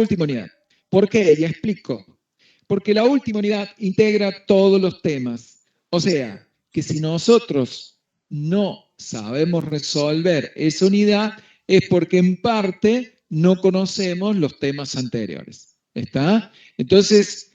última unidad. ¿Por qué? Ya explico. Porque la última unidad integra todos los temas. O sea, que si nosotros no sabemos resolver esa unidad, es porque en parte no conocemos los temas anteriores. ¿Está? Entonces,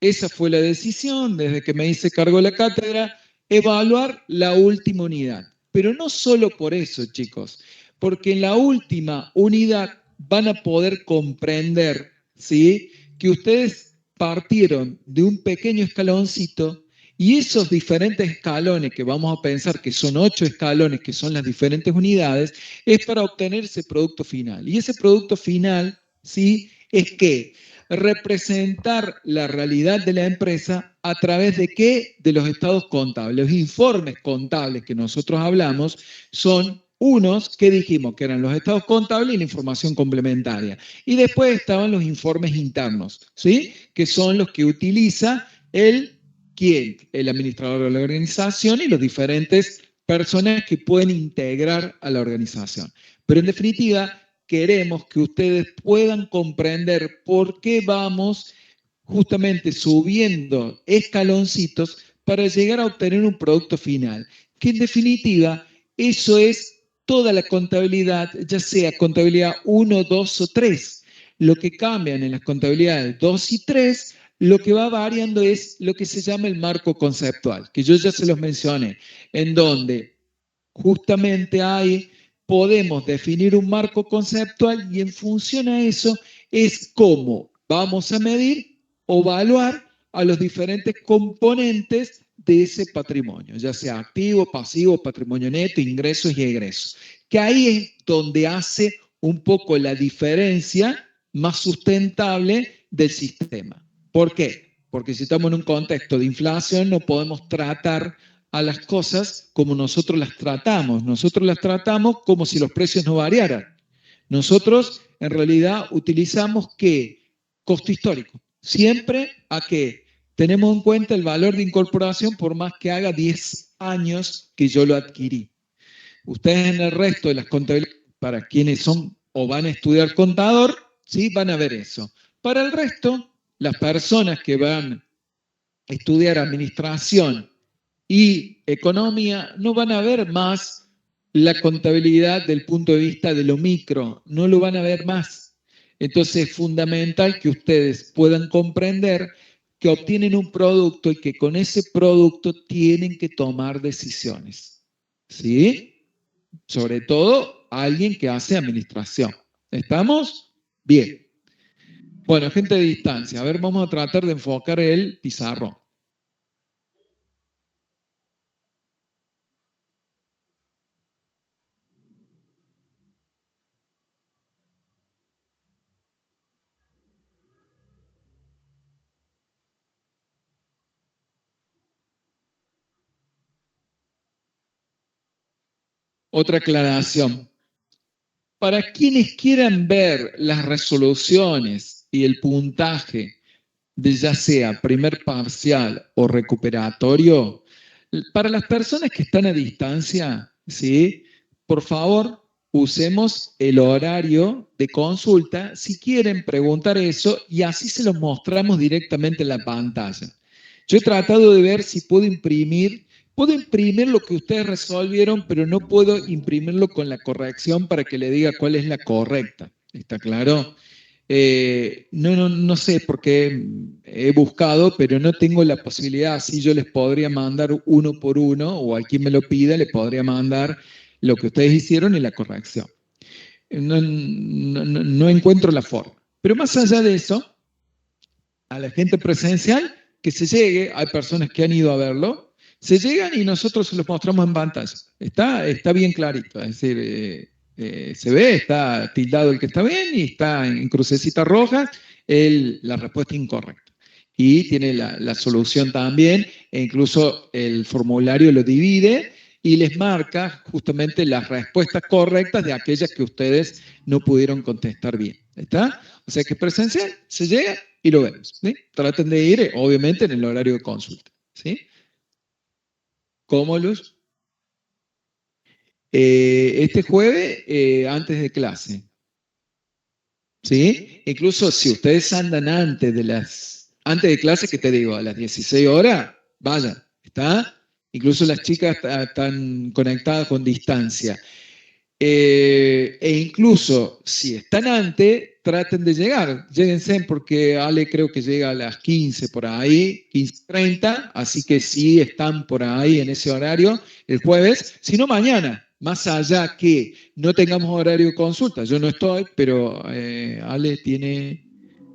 esa fue la decisión desde que me hice cargo de la cátedra, evaluar la última unidad. Pero no solo por eso, chicos, porque en la última unidad van a poder comprender, ¿sí?, que ustedes partieron de un pequeño escaloncito y esos diferentes escalones que vamos a pensar que son 8 escalones, que son las diferentes unidades, es para obtener ese producto final. Y ese producto final, ¿sí?, es que representar la realidad de la empresa a través de qué? De los estados contables. Los informes contables que nosotros hablamos son unos que dijimos que eran los estados contables y la información complementaria. Y después estaban los informes internos, ¿sí?, que son los que utiliza el administrador de la organización y los diferentes personas que pueden integrar a la organización. Pero en definitiva, queremos que ustedes puedan comprender por qué vamos justamente subiendo escaloncitos para llegar a obtener un producto final, que en definitiva eso es toda la contabilidad, ya sea contabilidad 1, 2 o 3. Lo que cambian en las contabilidades 2 y 3, lo que va variando es lo que se llama el marco conceptual, que yo ya se los mencioné, en donde justamente podemos definir un marco conceptual y en función a eso es cómo vamos a medir o evaluar a los diferentes componentes de ese patrimonio, ya sea activo, pasivo, patrimonio neto, ingresos y egresos. Que ahí es donde hace un poco la diferencia más sustentable del sistema. ¿Por qué? Porque si estamos en un contexto de inflación no podemos tratar a las cosas como nosotros las tratamos. Nosotros las tratamos como si los precios no variaran. Nosotros, en realidad, utilizamos ¿qué? Costo histórico. Siempre a qué? Tenemos en cuenta el valor de incorporación por más que haga 10 años que yo lo adquirí. Ustedes en el resto de las contabilidades, para quienes son o van a estudiar contador, ¿sí?, van a ver eso. Para el resto, las personas que van a estudiar administración y economía no van a ver más la contabilidad del punto de vista de lo micro, no lo van a ver más. Entonces es fundamental que ustedes puedan comprender que obtienen un producto y que con ese producto tienen que tomar decisiones. ¿Sí? Sobre todo alguien que hace administración. ¿Estamos? Bien. Bueno, gente de distancia, a ver, vamos a tratar de enfocar el pizarrón. Otra aclaración. Para quienes quieran ver las resoluciones y el puntaje de ya sea primer parcial o recuperatorio, para las personas que están a distancia, ¿sí?, por favor, usemos el horario de consulta si quieren preguntar eso y así se los mostramos directamente en la pantalla. Yo he tratado de ver si puedo imprimir lo que ustedes resolvieron, pero no puedo imprimirlo con la corrección para que le diga cuál es la correcta. ¿Está claro? No sé por qué he buscado, pero no tengo la posibilidad, así yo les podría mandar uno por uno, o a quien me lo pida, le podría mandar lo que ustedes hicieron y la corrección. No encuentro la forma. Pero más allá de eso, a la gente presencial, que se llegue, hay personas que han ido a verlo, se llegan y nosotros se los mostramos en pantalla. Está bien clarito, es decir, se ve, está tildado el que está bien y está en crucecitas rojas la respuesta incorrecta. Y tiene la solución también, e incluso el formulario lo divide y les marca justamente las respuestas correctas de aquellas que ustedes no pudieron contestar bien. ¿Está? O sea que presencial, se llega y lo vemos. ¿Sí? Traten de ir, obviamente, en el horario de consulta. ¿Sí? ¿Cómo, Luz? Este jueves, antes de clase. ¿sí? Incluso si ustedes andan antes de clase, ¿qué te digo? A las 16 horas, vayan, ¿está? Incluso las chicas están conectadas con distancia. E incluso si están antes, traten de llegar. Lléguense porque Ale creo que llega a las 15 por ahí, 15:30, así que sí están por ahí en ese horario el jueves, si no mañana, más allá que no tengamos horario de consulta. Yo no estoy, pero Ale tiene,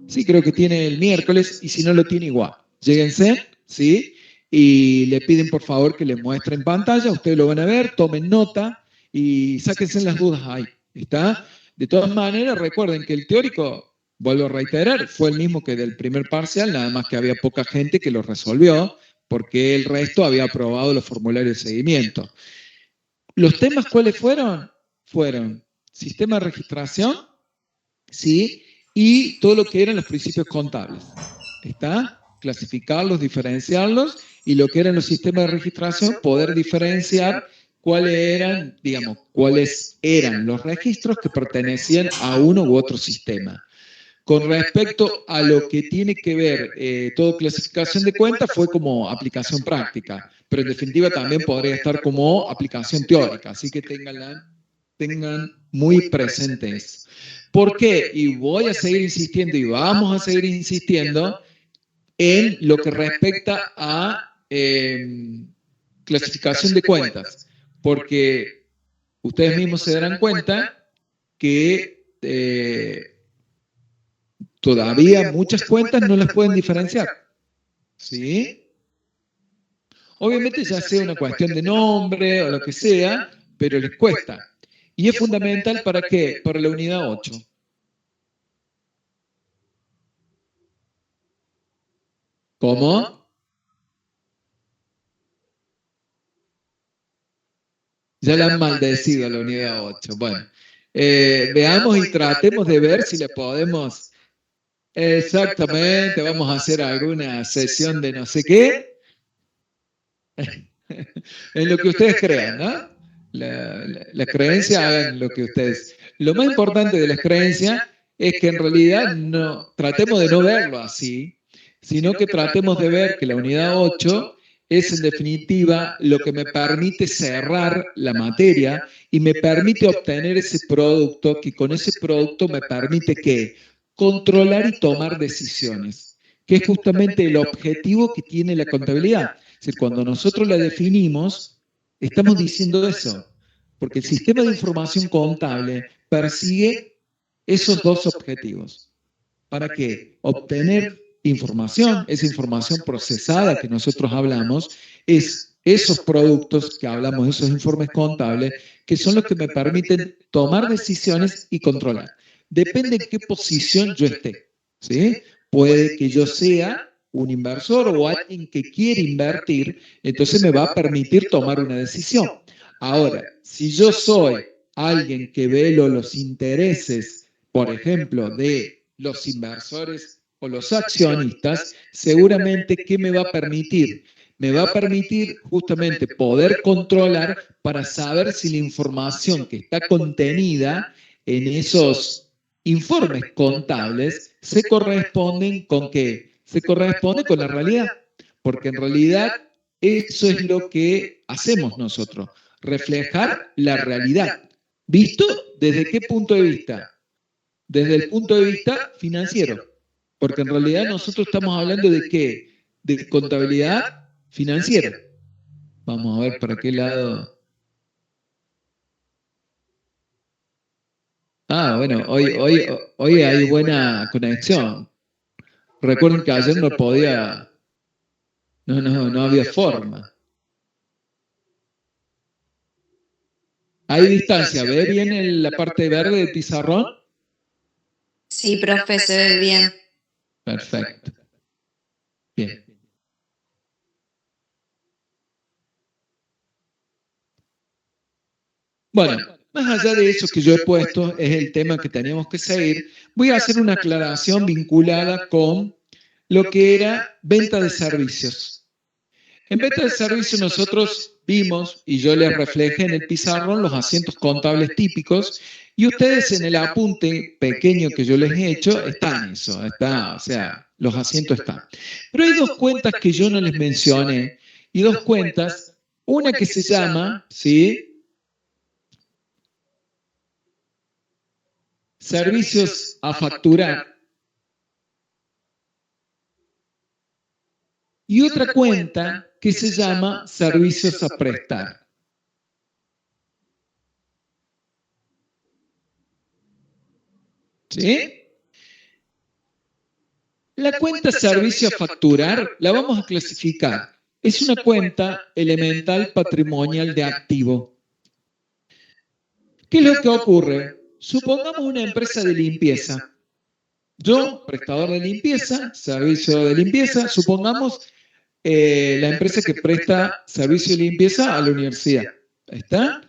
sí creo que tiene el miércoles y si no lo tiene igual. Lléguense, ¿sí? Y le piden por favor que le muestren pantalla, ustedes lo van a ver, tomen nota y sáquense las dudas ahí, ¿está? De todas maneras, recuerden que el teórico, vuelvo a reiterar, fue el mismo que del primer parcial, nada más que había poca gente que lo resolvió, porque el resto había aprobado los formularios de seguimiento. ¿Los temas cuáles fueron? Fueron sistema de registración, ¿sí? Y todo lo que eran los principios contables, ¿está? Clasificarlos, diferenciarlos, y lo que eran los sistemas de registración, poder diferenciar cuáles eran, digamos, cuáles eran los registros que pertenecían a uno u otro sistema. Con respecto a lo que tiene que ver todo clasificación de cuentas, fue como aplicación práctica, pero en definitiva también podría estar como aplicación teórica, así que tengan muy presentes. ¿Por qué? Y voy a seguir insistiendo y vamos a seguir insistiendo en lo que respecta a clasificación de cuentas, porque ustedes mismos se darán cuenta que todavía muchas cuentas no las pueden diferenciar, ¿sí? Obviamente ya sea una cuestión de nombre o lo que sea, pero les cuesta. Y es fundamental ¿para qué? Para la unidad 8. ¿Cómo? Ya la han maldecido a la unidad 8. Bueno, veamos y tratemos de ver si le podemos. Exactamente, vamos a hacer alguna sesión de no sé qué, en lo que ustedes crean, ¿no? La creencia, hagan lo que ustedes. Lo más importante de las creencias es que en realidad no tratemos de no verlo así, sino que tratemos de ver que la unidad 8 es en definitiva lo que me permite cerrar la materia y me permite obtener ese producto que con ese producto me permite que controlar y tomar decisiones, que es justamente el objetivo que tiene la contabilidad. Es decir, cuando nosotros la definimos, estamos diciendo eso, porque el sistema de información contable persigue esos dos objetivos. ¿Para qué? Obtener información, esa información procesada que nosotros hablamos, es esos productos que hablamos, esos informes contables, que son los que me permiten tomar decisiones y controlar. Depende en qué posición yo esté, ¿sí? Puede que yo sea un inversor o alguien que quiere invertir, entonces me va a permitir tomar una decisión. Ahora, si yo soy alguien que velo los intereses, por ejemplo, de los inversores o los accionistas, seguramente ¿qué me va a permitir? Me va a permitir justamente poder controlar para saber si la información que está contenida en esos informes contables se corresponden con qué? Se corresponde con la realidad, porque en realidad eso es lo que hacemos nosotros, reflejar la realidad. ¿Visto desde qué punto de vista? Desde el punto de vista financiero, porque en realidad nosotros estamos hablando de qué? De contabilidad financiera. Vamos a ver para qué lado. Ah, bueno, hoy hay buena conexión. Recuerden que ayer no podía, no había forma. Hay distancia, ¿ve bien la parte verde del pizarrón? Sí, profe, se ve bien. Perfecto. Bien. Bueno, más allá de eso que yo he puesto, es el tema que teníamos que seguir, voy a hacer una aclaración vinculada con lo que era venta de servicios. En venta de servicios nosotros vimos y yo les reflejé en el pizarrón los asientos contables típicos y ustedes en el apunte pequeño que yo les he hecho están eso, está, o sea, los asientos están. Pero hay dos cuentas que yo no les mencioné y dos cuentas, una que se llama, ¿sí? Servicios a facturar. Y otra cuenta que se llama servicios a prestar. ¿Sí? La cuenta servicio a facturar la vamos a clasificar. Es una cuenta elemental patrimonial de activo. ¿Qué es lo que ocurre? Supongamos una empresa de limpieza. Yo, prestador de limpieza, servicio de limpieza, supongamos la empresa que presta servicio de limpieza a la universidad. ¿Está?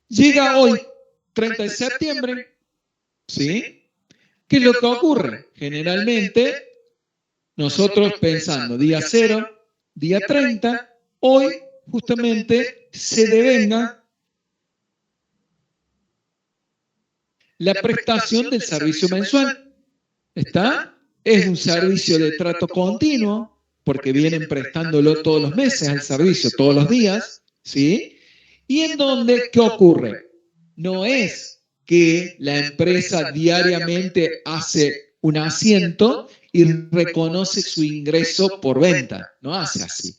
Llega hoy, 30 de septiembre, ¿sí? ¿Qué es lo que ocurre? Generalmente, nosotros pensando día 0, día 30, hoy justamente se devenga la prestación del servicio mensual. ¿Está? Es un servicio de trato continuo, porque vienen prestándolo todos los meses al servicio, todos los días, ¿sí? Y en donde, ¿qué ocurre? No es que la empresa diariamente hace un asiento y reconoce su ingreso por venta, no hace así.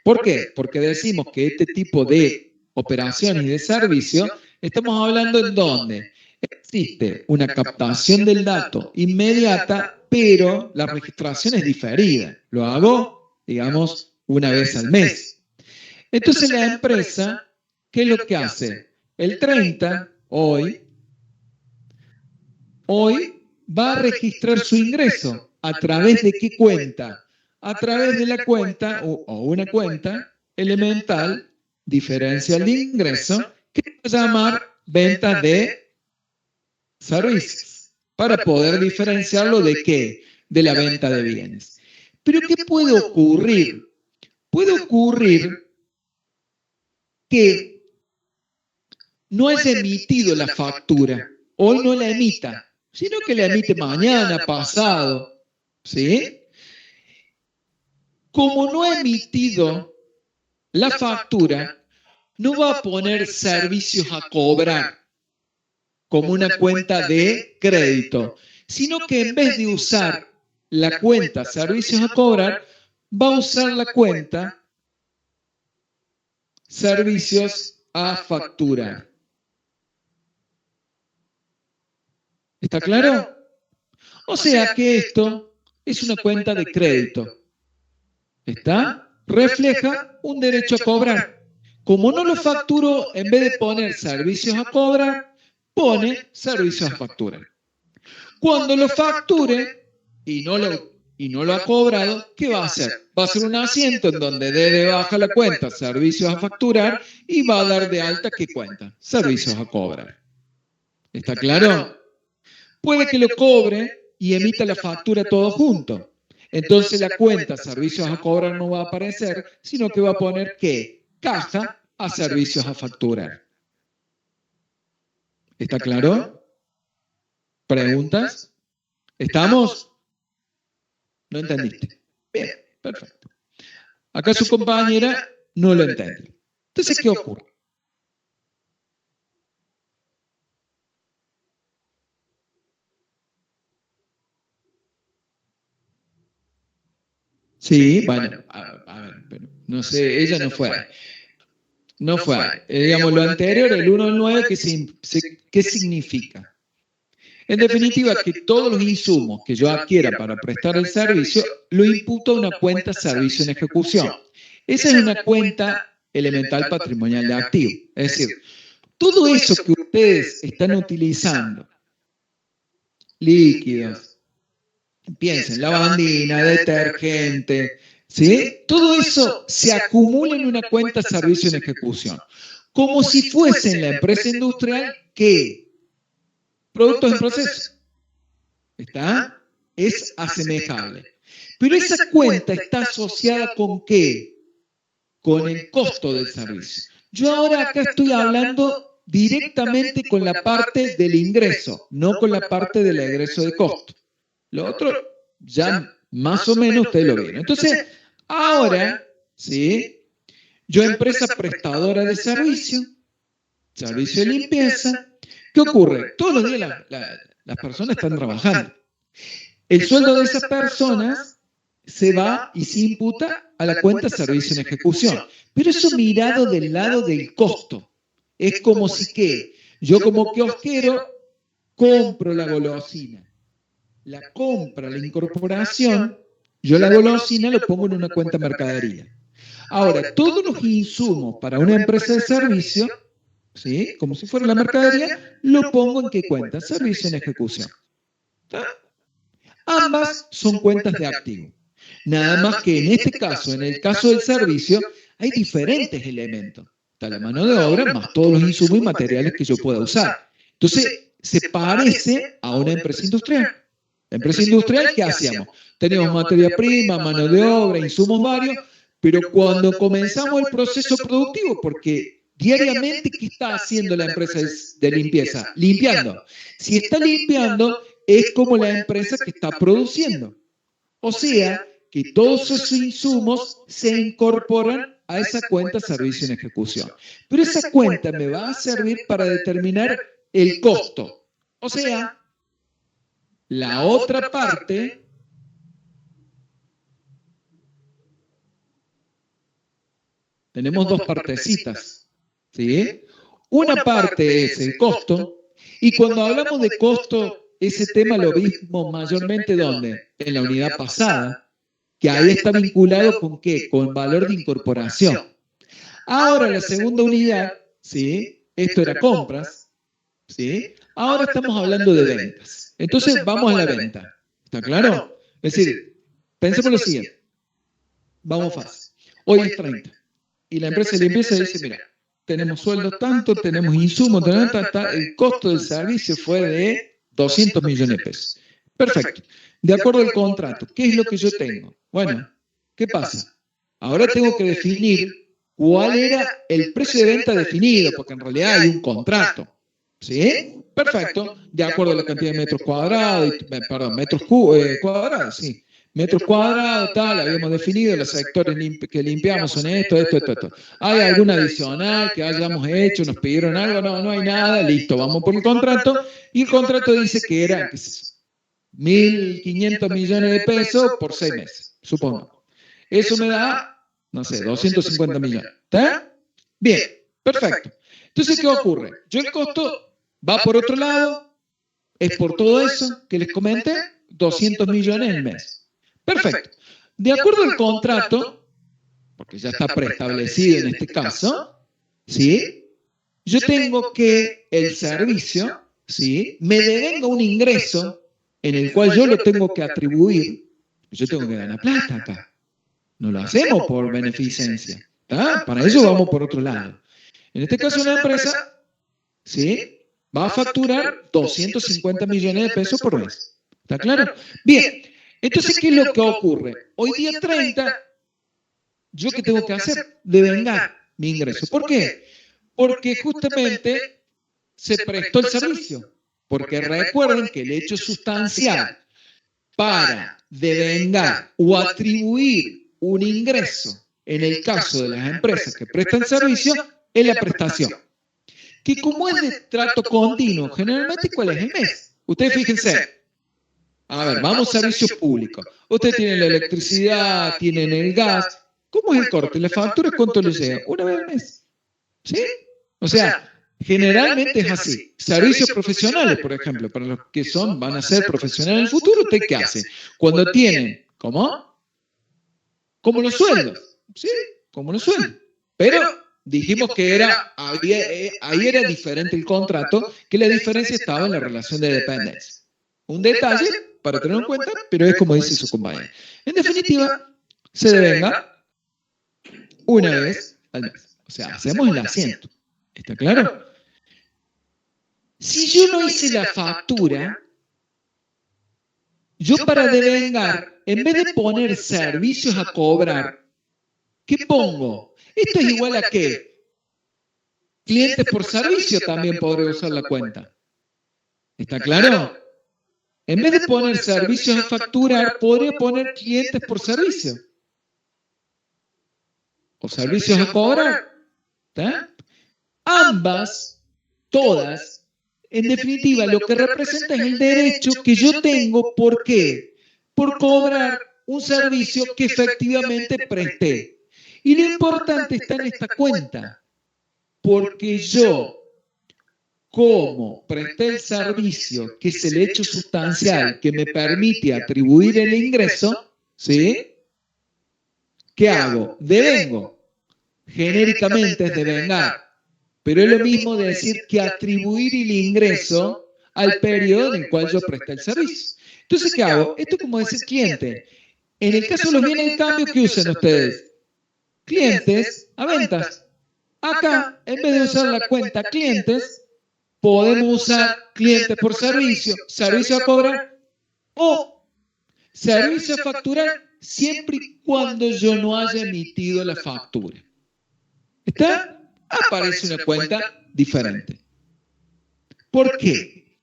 ¿Por qué? Porque decimos que este tipo de operaciones y de servicio, estamos hablando en dónde existe una captación del dato inmediata, pero la registración es diferida. Lo hago, digamos, una vez al mes. Entonces la empresa, ¿qué es lo que hace? El 30, hoy va a registrar su ingreso. ¿A través de qué cuenta? A través de la cuenta o una cuenta elemental diferencial de ingreso que se va a llamar ventas de servicios, para poder diferenciarlo de qué? De la venta de bienes. Pero ¿qué puede ocurrir? Puede ocurrir que no haya emitido la factura, hoy no la emita, sino que la emite mañana, pasado, ¿sí? Como no ha emitido la factura, no va a poner servicios a cobrar como una cuenta de crédito, sino que en vez de usar la cuenta servicios a cobrar, va a usar la cuenta servicios a facturar. ¿Está claro? O sea que esto es una cuenta de crédito. ¿Está? Refleja un derecho a cobrar. Como no lo facturó, en vez de poner servicios a cobrar, pone servicios a facturar. Cuando lo facture y no lo ha cobrado, ¿qué va a hacer? Va a hacer un asiento en donde dé de baja la cuenta servicios a facturar y va a dar de alta ¿qué cuenta? Servicios a cobrar. ¿Está claro? Puede que lo cobre y emita la factura todo junto. Entonces la cuenta servicios a cobrar no va a aparecer, sino que va a poner ¿qué? Caja a servicios a facturar. ¿Está claro? ¿Preguntas? ¿Estamos? ¿No entendiste? Bien, perfecto. Acá su compañera no lo entiende. Entonces, ¿qué ocurre? Sí, bueno, a ver, pero no sé, ella no fue. No fue. Digamos, lo anterior, el 1 al 9, ¿qué significa? En definitiva, que todos los insumos que yo adquiera para prestar el servicio, lo imputo a una cuenta servicio en ejecución. Esa es una cuenta elemental patrimonial de activo. Es decir, todo eso que ustedes están utilizando, líquidos, piensen, lavandina, detergente, ¿sí? Todo eso se acumula en una cuenta servicio en ejecución. Como si fuese en la empresa industrial que productos en proceso. ¿Está? Es asemejable. Pero esa cuenta está asociada con ¿qué? con el costo del servicio. Yo ahora acá estoy hablando directamente con la parte del ingreso, no con la parte del egreso de costo. Lo otro ya más o menos ustedes lo vieron. Entonces, ahora, ¿sí? Yo, empresa prestadora de servicio de limpieza, ¿qué ocurre? Todos los días las personas están trabajando. El sueldo de esas personas se va y se imputa a la cuenta servicio en ejecución. Pero eso mirado del lado del costo. Es como si que yo como kiosquero compro la golosina. La compra, la incorporación, yo la golosina lo pongo en una cuenta mercadería. Ahora, todos los insumos para una empresa de servicio, ¿sí? Como si fuera la mercadería, lo pongo en qué cuenta, servicio en ejecución. ¿Está? Ambas son cuentas de activo. Nada más que en este caso, en el caso del servicio, hay diferentes elementos. Está la mano de obra más todos los insumos y materiales que yo pueda usar. Entonces, se parece a una empresa industrial. La empresa industrial, ¿qué hacíamos? Teníamos materia prima, mano de obra, insumos varios, pero cuando comenzamos el proceso productivo, porque diariamente, ¿qué está haciendo la empresa de limpieza? Limpiando. Si está limpiando, es como la empresa que está produciendo. O sea, que todos esos insumos se incorporan a esa cuenta servicio en ejecución. Pero esa cuenta me va a servir para determinar el costo. O sea, la otra parte tenemos dos partecitas, ¿sí? Una parte es el costo, y cuando hablamos de costo, ese tema lo vimos mayormente ¿dónde? En la unidad pasada, que ahí está vinculado con ¿qué? Con valor de incorporación. Ahora la segunda unidad, ¿sí? Esto era compras, ¿sí? Ahora estamos hablando de ventas. Entonces vamos a la venta. ¿Está claro? Es decir, pensemos lo siguiente. Vamos fácil. Hoy es 30. Y la empresa de limpieza dice, mira, tenemos sueldo tanto, tenemos insumos, el costo del servicio fue de 200 millones de pesos. Perfecto. De acuerdo al contrato, ¿qué es lo que yo tengo? Bueno, ¿qué pasa? Ahora tengo que definir cuál era el precio de venta definido, porque en realidad hay un contrato. ¿Sí? Perfecto. De acuerdo a la cantidad de metros cuadrados, perdón, metros cuadrados, sí. Metros cuadrados, tal, habíamos definido, los sectores que limpiamos son esto. ¿Hay algún adicional que hayamos hecho? ¿Nos pidieron algo? No, no hay nada, listo, vamos por el contrato. Y el contrato dice que era, qué sé yo, 1.500 millones de pesos por 6 meses, supongo. Eso me da, no sé, 250 millones. ¿Está? Bien, perfecto. Entonces, ¿qué ocurre? Yo el costo va por otro lado, es por todo eso que les comenté, 200 millones al mes. Perfecto. De acuerdo al contrato, porque ya está preestablecido en este caso, ¿sí? Yo tengo que el servicio, ¿sí? Me devenga un ingreso en el cual yo lo tengo que atribuir. Yo tengo que ganar plata acá. No lo hacemos por beneficencia. ¿Tá? Para eso vamos por otro lado. En este caso, una empresa, ¿sí? Va a facturar 250 millones de pesos por mes. ¿Está claro? Bien. Entonces, ¿qué es lo que ocurre? Hoy día 30, ¿yo qué tengo que hacer? Devengar mi ingreso. ¿Por qué? Porque justamente se prestó el servicio. Porque recuerden que el hecho sustancial para devengar o atribuir un ingreso en el caso de las empresas que prestan servicio es la prestación. Que como es de trato continuo, generalmente, ¿cuál es el mes? Ustedes fíjense. A ver, vamos a servicios públicos. Ustedes tienen la electricidad, tienen el gas. ¿Cómo es el corte? ¿La factura cuánto les llega? Una vez al mes. ¿Sí? O sea, generalmente es así. Servicios profesionales, por ejemplo, para los que van a ser profesionales en el futuro, ¿usted qué hace? Cuando tienen, ¿cómo? Como los sueldos. ¿Sí? Como los sueldos. Pero dijimos que ahí era diferente el contrato, que la diferencia estaba en la relación de dependencia. Un detalle para tener en cuenta, pero es como dice su compañero. En definitiva, se devenga una vez al mes. O sea, hacemos el asiento. ¿Está claro? Si yo no hice la factura, yo para devengar, en vez de poner servicios a cobrar, ¿Qué pongo? ¿Esto es igual a qué? Clientes por servicio también podré usar la cuenta. ¿Está claro? En vez de poner servicios a facturar, podría poner clientes por servicio. O servicios a cobrar. ¿Está? Ambas, todas, en definitiva, lo que representa es el derecho que yo tengo, ¿por qué? Por cobrar un servicio que efectivamente presté. Y lo importante está en esta cuenta, porque yo, como presté el servicio, que es el hecho sustancial que me permite atribuir el ingreso, ¿sí? ¿Qué hago? Devengo. Genéricamente es devengar. Pero es lo mismo de decir que atribuir el ingreso al periodo en el cual yo presté el servicio. Entonces, ¿qué hago? Esto es como decir cliente. En el caso de los bienes de cambio, ¿qué usan ustedes? Clientes a ventas. Acá, en vez de usar la cuenta clientes, podemos usar clientes por servicio, servicio a cobrar o servicio a facturar siempre y cuando yo no haya emitido la factura. ¿Está? Aparece una cuenta diferente. ¿Por qué?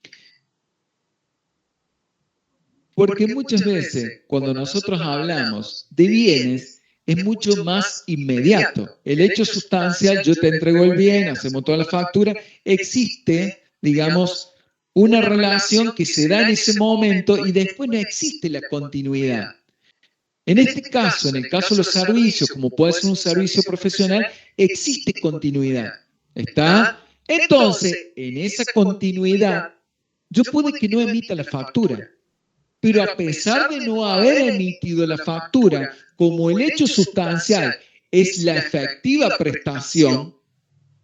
Porque muchas veces cuando nosotros hablamos de bienes es mucho más inmediato. El hecho sustancial, yo te entrego el bien, hacemos toda la factura, existe, digamos, una relación que se da en ese momento y después no existe la continuidad. En este caso, en el caso de los servicios, como puede ser un servicio profesional, existe continuidad. ¿Está? Entonces, en esa continuidad, yo puede que no emita la factura, pero a pesar de no haber emitido la factura, como el hecho sustancial es la efectiva prestación,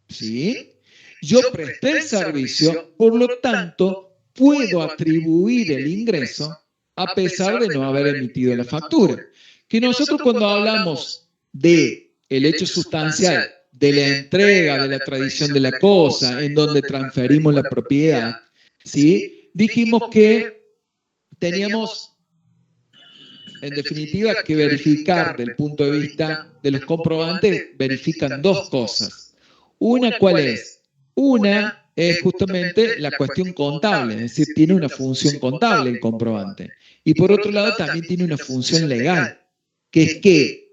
¿sí? Yo presté el servicio, por lo tanto, puedo atribuir el ingreso a pesar de no haber emitido la factura. Que nosotros cuando hablamos de el hecho sustancial, de la entrega, de la tradición de la cosa, en donde transferimos la propiedad, ¿sí? Dijimos que teníamos, en definitiva, que verificar del punto de vista de los comprobantes, verifican dos cosas. Una, ¿cuál es? Una es justamente la cuestión contable, es decir, tiene una función contable el comprobante. Y por otro lado, también tiene una función legal, que es que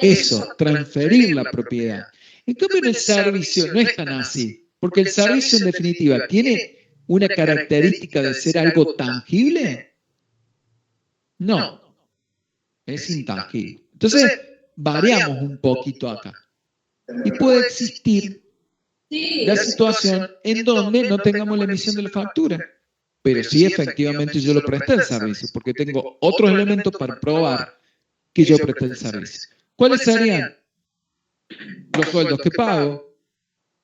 eso, transferir la propiedad. En cambio, en el servicio no es tan así, porque el servicio en definitiva tiene una característica de ser algo tangible. No, es intangible. Entonces, variamos un poquito acá. Y puede existir la situación en donde no tengamos la emisión de la factura, pero sí efectivamente yo lo presté el servicio, porque tengo otros elementos para probar que yo presté el servicio. ¿Cuáles serían? Los sueldos que pago,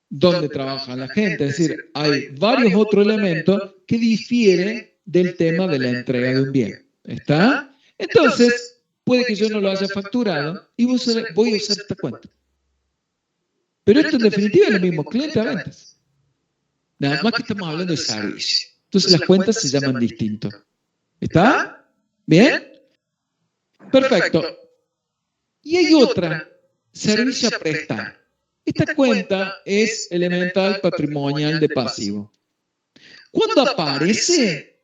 dónde trabaja la gente, es decir, hay varios otros elementos que difieren del tema de la entrega de un bien. ¿Está? Entonces, puede que yo no lo haya facturado y voy a usar esta cuenta. Pero esto en definitiva es lo mismo, cliente a ventas. Nada más que estamos hablando de servicio. Entonces las cuentas se llaman distinto. ¿Está? ¿Bien? Perfecto. Y hay otra, servicio a prestar. Esta cuenta es elemental patrimonial de pasivo. ¿Cuándo aparece?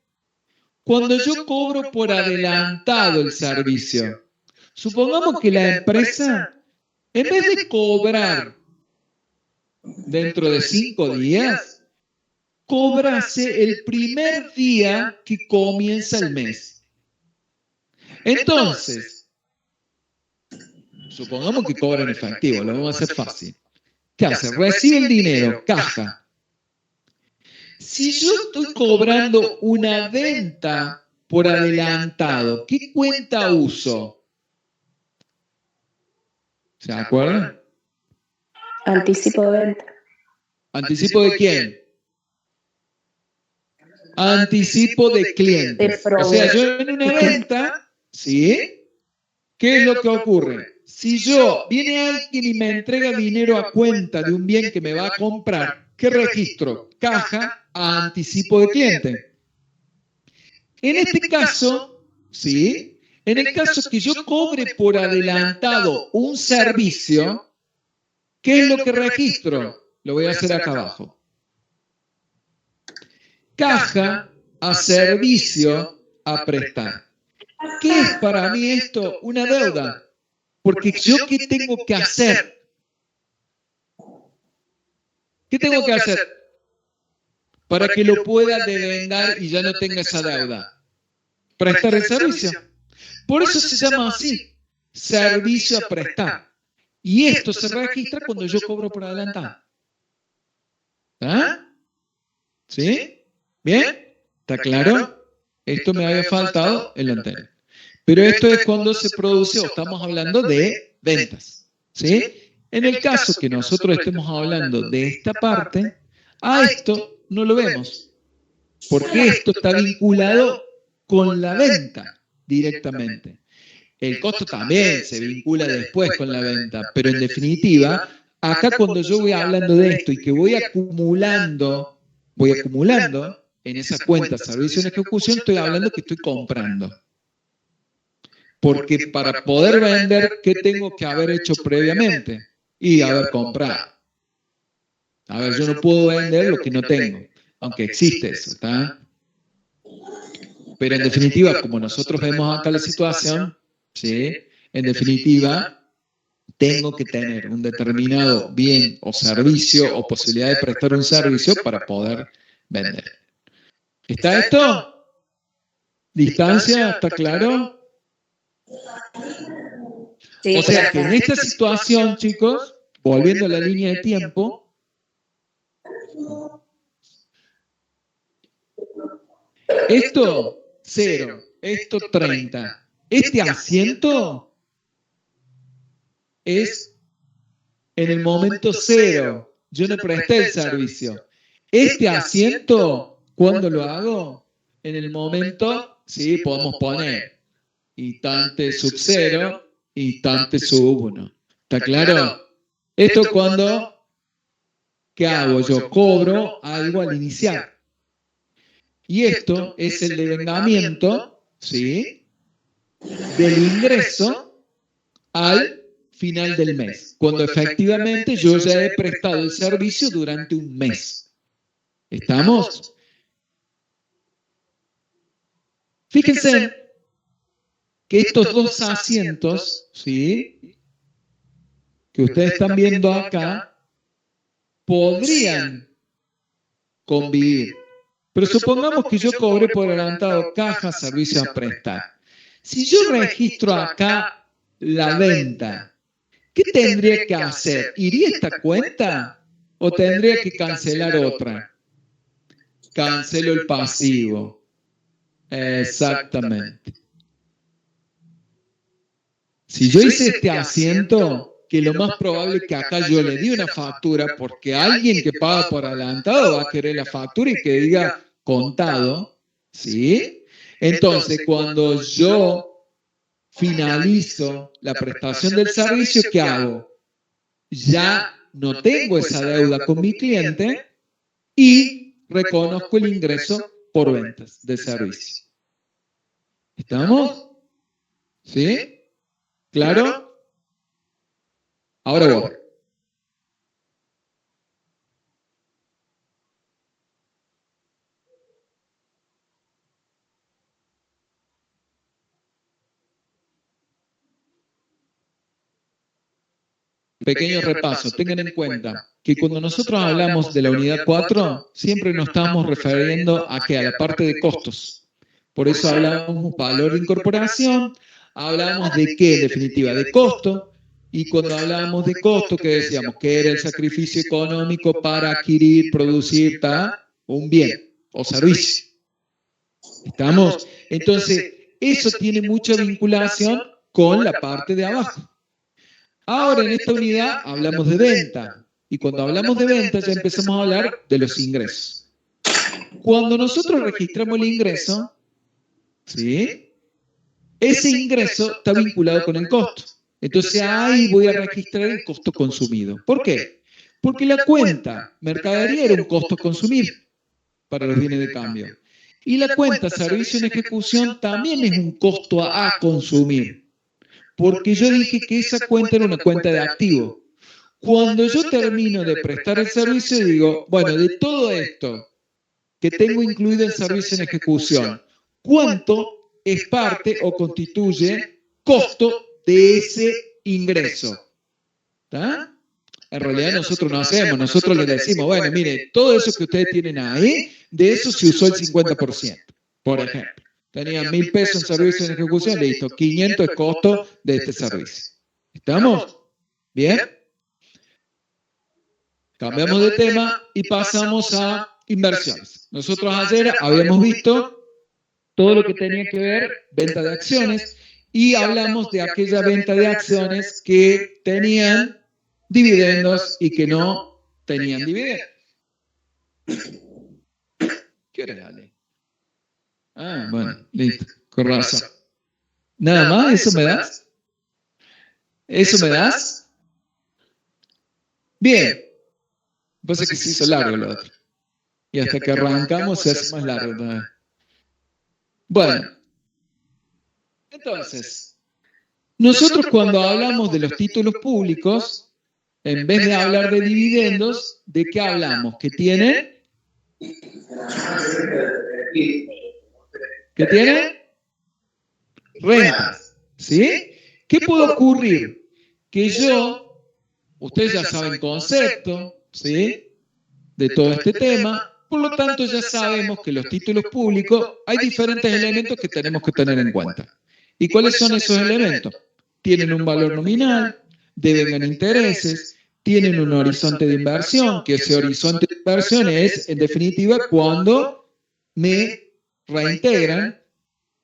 Cuando yo cobro por adelantado el servicio. Supongamos que la empresa, en vez de cobrar dentro de 5 días, cobrase el primer día que comienza el mes. Entonces, supongamos que cobra en efectivo, lo vamos a hacer fácil. ¿Qué hace? Recibe el dinero, caja. Si yo estoy cobrando una venta por adelantado, ¿qué cuenta uso? ¿Se acuerdan? Anticipo de venta. ¿Anticipo de quién? Anticipo de clientes. O sea, yo en una venta, ¿sí? ¿Qué es lo que ocurre? Si viene alguien y me entrega dinero a cuenta de un bien que me va a comprar, ¿qué registro? Caja a anticipo de cliente. En este caso, ¿sí? En el caso que yo cobre por adelantado un servicio, ¿qué es lo que registro? Lo voy a hacer acá abajo. Caja a servicio a prestar. ¿Qué es para mí esto? Una deuda. Porque yo, ¿qué tengo que hacer? ¿Qué tengo que hacer para que lo pueda devengar y ya no tenga esa deuda? Prestar el servicio. Por eso se llama así, servicio a prestar. Y esto se registra cuando yo cobro por adelantado. ¿Ah? ¿Sí? ¿Bien? ¿Está claro? Esto me había faltado en lo anterior. Pero esto es cuando se produce, o estamos hablando de ventas. ¿Sí? En el caso que nosotros estemos hablando de esta parte, a esto no lo vemos. Porque esto está vinculado con la venta directamente. El costo también se vincula después con la venta, pero en definitiva, acá cuando yo voy hablando de esto y que voy acumulando en esa cuenta servicio en ejecución, estoy hablando que estoy comprando. Porque para poder vender, ¿qué tengo que haber hecho previamente? Y haber comprado. A ver, yo no puedo vender lo que no tengo, aunque existe eso, ¿está? Pero en definitiva, como nosotros vemos acá la situación, ¿sí? En definitiva, tengo que tener un determinado bien o servicio o posibilidad de prestar un servicio para poder vender. ¿Está esto? ¿Distancia? ¿Está claro? Sí, O sea que en esta situación, chicos, volviendo a la línea de tiempo, esto 0, esto 30. Este asiento es en el momento 0. Yo no presté el servicio. Este asiento, ¿cuándo lo hago? En el momento, sí, podemos poner instante sub 0, instante sub 1. ¿Está claro? Esto cuando, ¿qué hago? Yo cobro algo al iniciar. Y esto es el devengamiento, ¿sí? Del ingreso al final del mes, cuando efectivamente yo ya he prestado el servicio durante un mes. ¿Estamos? Fíjense que estos dos asientos, ¿sí? Que ustedes están viendo acá, podrían convivir. Pero supongamos que yo cobré por adelantado caja, servicio a prestar. Si yo registro acá la venta, ¿qué tendría que hacer? ¿Iría esta cuenta o tendría que cancelar otra? Cancelo el pasivo. Exactamente. Si yo hice este asiento, que lo más probable es que acá yo le di una factura, porque alguien que paga por adelantado va a querer la factura y que diga contado, ¿sí? Entonces, cuando yo finalizo la prestación del servicio, ¿qué hago? Ya no tengo esa deuda con mi cliente y reconozco el ingreso por ventas de servicio. ¿Estamos? ¿Sí? ¿Claro? Ahora voy. Pequeño repaso, tengan en cuenta que cuando nosotros hablamos de la unidad 4, siempre nos estamos refiriendo a que a la parte de costos. Por eso hablamos valor de incorporación, hablamos de qué, en definitiva, de costo, y cuando hablamos de costo, que decíamos que era el sacrificio económico para adquirir, producir un bien o servicio. ¿Estamos? Entonces, eso tiene mucha vinculación con la parte de abajo. Ahora en esta unidad hablamos de venta. Y cuando hablamos de venta ya empezamos a hablar de los ingresos. Cuando nosotros registramos el ingreso, ¿sí? Ese ingreso está vinculado con el costo. Entonces ahí voy a registrar el costo consumido. ¿Por qué? Porque la cuenta mercadería era un costo consumir para los bienes de cambio. Y la cuenta servicio en ejecución también es un costo a consumir, porque yo dije que esa cuenta era una cuenta de activo. Cuando yo termino de prestar el servicio, digo, bueno, de todo esto que tengo incluido en servicio en ejecución, ¿cuánto es parte o constituye costo de ese ingreso? ¿Está? En realidad nosotros no hacemos, nosotros le decimos, bueno, mire, todo eso que ustedes tienen ahí, de eso se usó el 50%, por ejemplo. Tenían 1.000 pesos en servicio en ejecución, listo, 500 es costo de este servicio. ¿Estamos? ¿Bien? Cambiamos de tema y pasamos a inversiones. Nosotros ayer habíamos visto todo lo que tenía que ver venta de acciones y hablamos de aquella venta de acciones que tenían dividendos y que no tenían dividendos. ¿Qué hora dale? Ah, bueno, listo, con razón. ¿Nada más? ¿Eso me das? ¿Eso me das? Bien. Pasa que se hizo largo lo otro. Y hasta que arrancamos se hace más largo todavía. Bueno, entonces, nosotros cuando hablamos de los títulos públicos, en vez de hablar de dividendos, ¿de qué hablamos? ¿Que tienen? ¿Que tienen? Rentas. ¿Sí? ¿Qué puede ocurrir? Que ustedes ya saben concepto, ¿sí? De todo este tema, por lo tanto ya sabemos que los títulos públicos hay diferentes elementos que tenemos que tener en cuenta. ¿Y cuáles son esos elementos? Tienen un valor nominal, devengan intereses, tienen un horizonte de inversión, que ese horizonte de inversión es, en definitiva, cuando me reintegran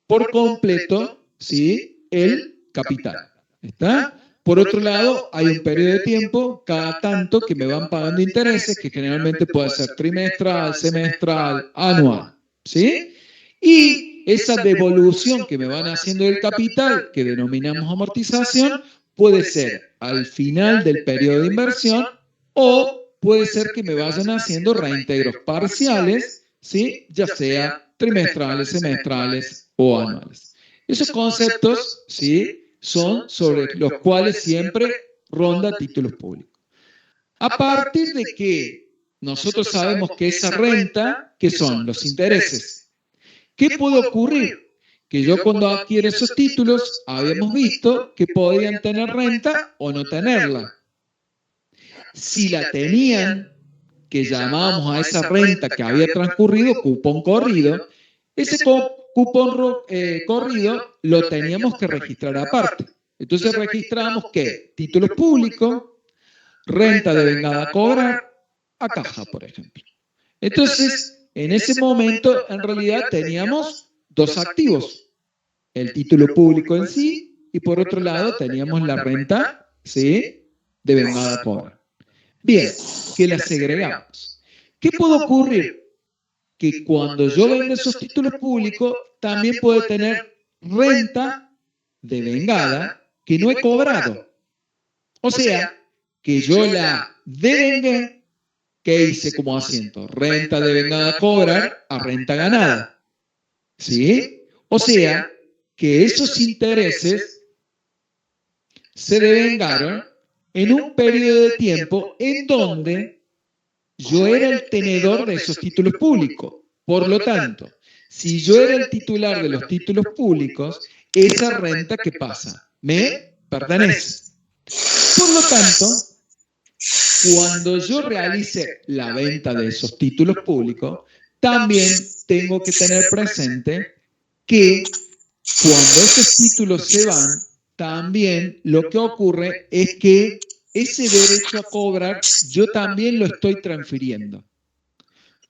por completo, ¿sí?, el capital. ¿Está? Por otro lado, hay un periodo de tiempo, cada tanto, que me van pagando intereses, que generalmente puede ser trimestral, semestral, anual. ¿Sí? Y esa devolución que me van haciendo del capital, que denominamos amortización, puede ser al final del periodo de inversión o puede ser que me vayan haciendo reintegros parciales, ¿sí?, ya sea trimestrales, semestrales o anuales. Esos conceptos, ¿sí?, son sobre los cuales siempre ronda títulos públicos. A partir de que nosotros sabemos que esa renta, ¿qué son? Los intereses. ¿Qué puede ocurrir? Que yo cuando adquiero esos títulos, habíamos visto que podían tener renta o no tenerla. Si la tenían, que llamábamos a esa renta que había transcurrido cupón corrido, ese cupón corrido lo teníamos que registrar aparte. Entonces registramos ¿qué? Títulos públicos, renta devengada a cobrar, a caja, por ejemplo. Entonces, en ese momento, en realidad teníamos dos activos, el título público en sí, y por otro lado teníamos la renta, ¿sí?, devengada a cobrar. Bien, que las segregamos. ¿Qué puede ocurrir? Que cuando yo vendo esos títulos públicos, también puede tener renta devengada que no he cobrado. O sea, que yo la devengué, que hice como asiento, renta devengada a cobrar a renta ganada. ¿Sí? O sea, que esos intereses se devengaron en un periodo de tiempo en donde yo era el tenedor de esos títulos públicos. Por lo tanto, si yo era el titular de los títulos públicos, esa renta que pasa me pertenece. Por lo tanto, cuando yo realice la venta de esos títulos públicos, también tengo que tener presente que cuando esos títulos se van, también lo que ocurre es que ese derecho a cobrar yo también lo estoy transfiriendo.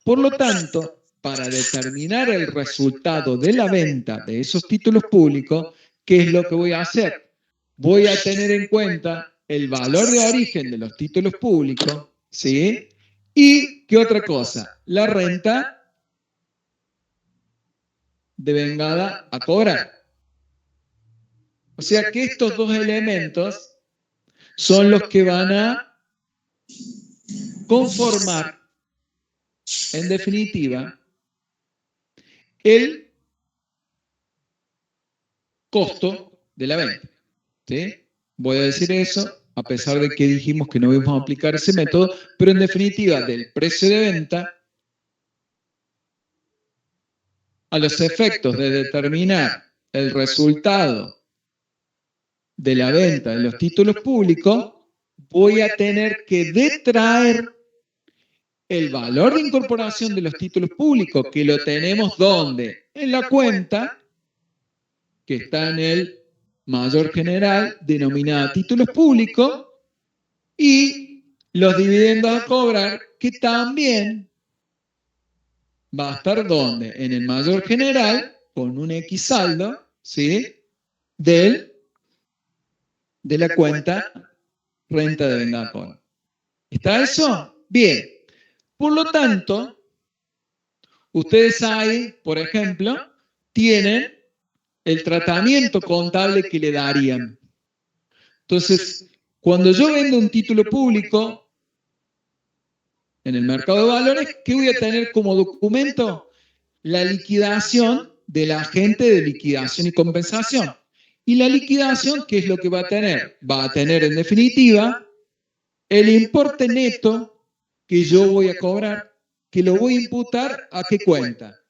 Por lo tanto, para determinar el resultado de la venta de esos títulos públicos, ¿qué es lo que voy a hacer? Voy a tener en cuenta el valor de origen de los títulos públicos, ¿sí? Y, ¿qué otra cosa? La renta devengada a cobrar. O sea que estos dos elementos son los que van a conformar, en definitiva, el costo de la venta. ¿Sí? Voy a decir eso a pesar de que dijimos que no íbamos a aplicar ese método, pero en definitiva, del precio de venta a los efectos de determinar el resultado de la venta de los títulos públicos, voy a tener que detraer el valor de incorporación de los títulos públicos, que lo tenemos ¿dónde? En la cuenta que está en el mayor general denominada títulos públicos, y los dividendos a cobrar, que también va a estar ¿dónde? En el mayor general, con un X saldo, ¿sí? De la cuenta renta de vengada a cobrar. ¿Está eso? Bien. Por lo tanto, ustedes ahí, por ejemplo, tienen el tratamiento contable que le darían. Entonces, cuando yo vendo un título público en el mercado de valores, ¿qué voy a tener como documento? La liquidación del agente de liquidación y compensación. Y la liquidación, ¿qué es lo que va a tener? Va a tener, en definitiva, el importe neto que yo voy a cobrar, que lo voy a imputar ¿a qué cuenta?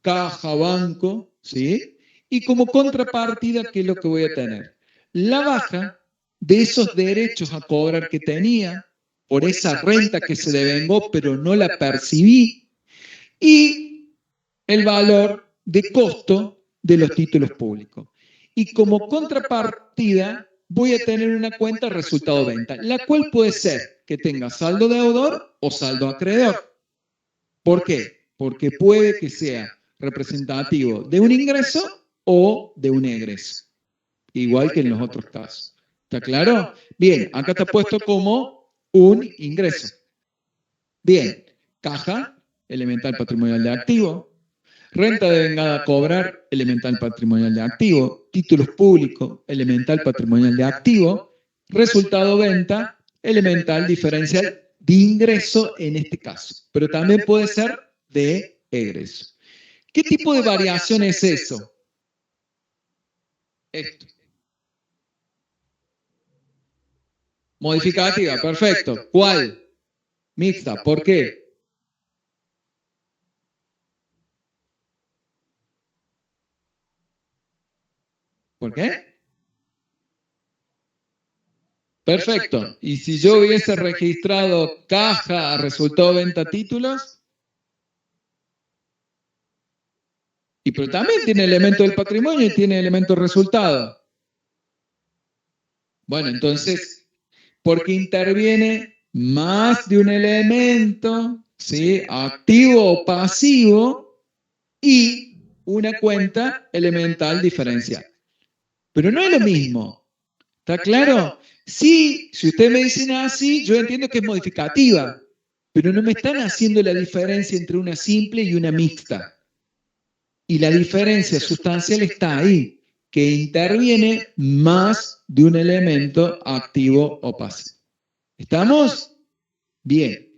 Caja, banco, ¿sí? Y como contrapartida, ¿qué es lo que voy a tener? La baja de esos derechos a cobrar que tenía por esa renta que se devengó, pero no la percibí, y el valor de costo de los títulos públicos. Y como contrapartida, voy a tener una cuenta resultado venta, la cual puede ser que tenga saldo deudor o saldo acreedor. ¿Por qué? Porque puede que sea representativo de un ingreso o de un egreso, igual que en los otros casos. ¿Está claro? Bien, acá está puesto como un ingreso. Bien, caja, elemental patrimonial de activo, renta de vengada a cobrar, elemental patrimonial de activo, títulos públicos, elemental patrimonial de activo, resultado venta, elemental diferencial de ingreso en este caso, pero también puede ser de egreso. ¿Qué tipo de variación es eso? Esto. Modificativa, perfecto. ¿Cuál? Mixta, ¿por qué? ¿Por qué? Perfecto. ¿Y si yo hubiese registrado caja, resultado venta títulos? Y pero también tiene elemento del patrimonio y tiene elemento resultado. Bueno, entonces, porque interviene más de un elemento, ¿sí? Activo o pasivo, y una cuenta elemental diferencial. Pero no es lo mismo. ¿Está claro? Sí, si ustedes me dicen así, yo entiendo que es modificativa, pero no me están haciendo la diferencia entre una simple y una mixta. Y la diferencia sustancial está ahí, que interviene más de un elemento activo o pasivo. ¿Estamos? Bien.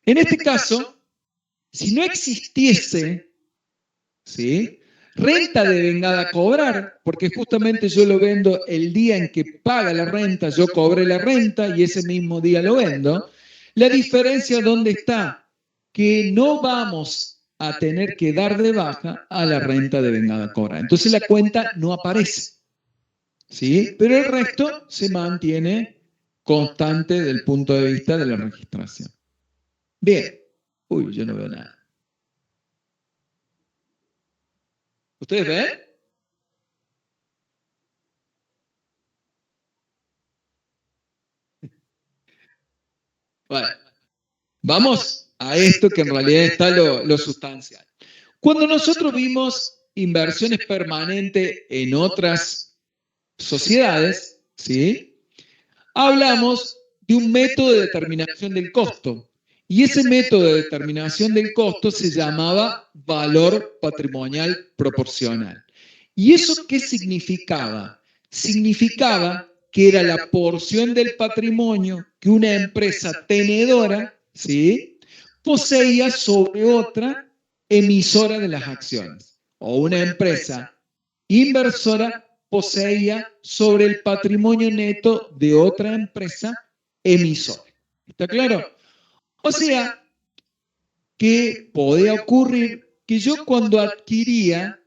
En este caso, si no existiese, ¿sí?, renta de vengada a cobrar, porque justamente yo lo vendo el día en que paga la renta, yo cobré la renta y ese mismo día lo vendo, la diferencia ¿dónde está? Que no vamos a tener que dar de baja a la renta de vengada a cobrar. Entonces la cuenta no aparece, ¿sí? Pero el resto se mantiene constante desde el punto de vista de la registración. Bien. Uy, yo no veo nada. ¿Ustedes ven? Bueno, vamos a esto que en realidad está lo sustancial. Cuando nosotros vimos inversiones permanentes en otras sociedades, ¿sí?, hablamos de un método de determinación del costo. Y ese método de determinación del costo se llamaba valor patrimonial proporcional. ¿Y eso qué significaba? Significaba que era la porción del patrimonio que una empresa tenedora, ¿sí?, poseía sobre otra emisora de las acciones. O una empresa inversora poseía sobre el patrimonio neto de otra empresa emisora. ¿Está claro? O sea, que podía ocurrir que yo cuando adquiría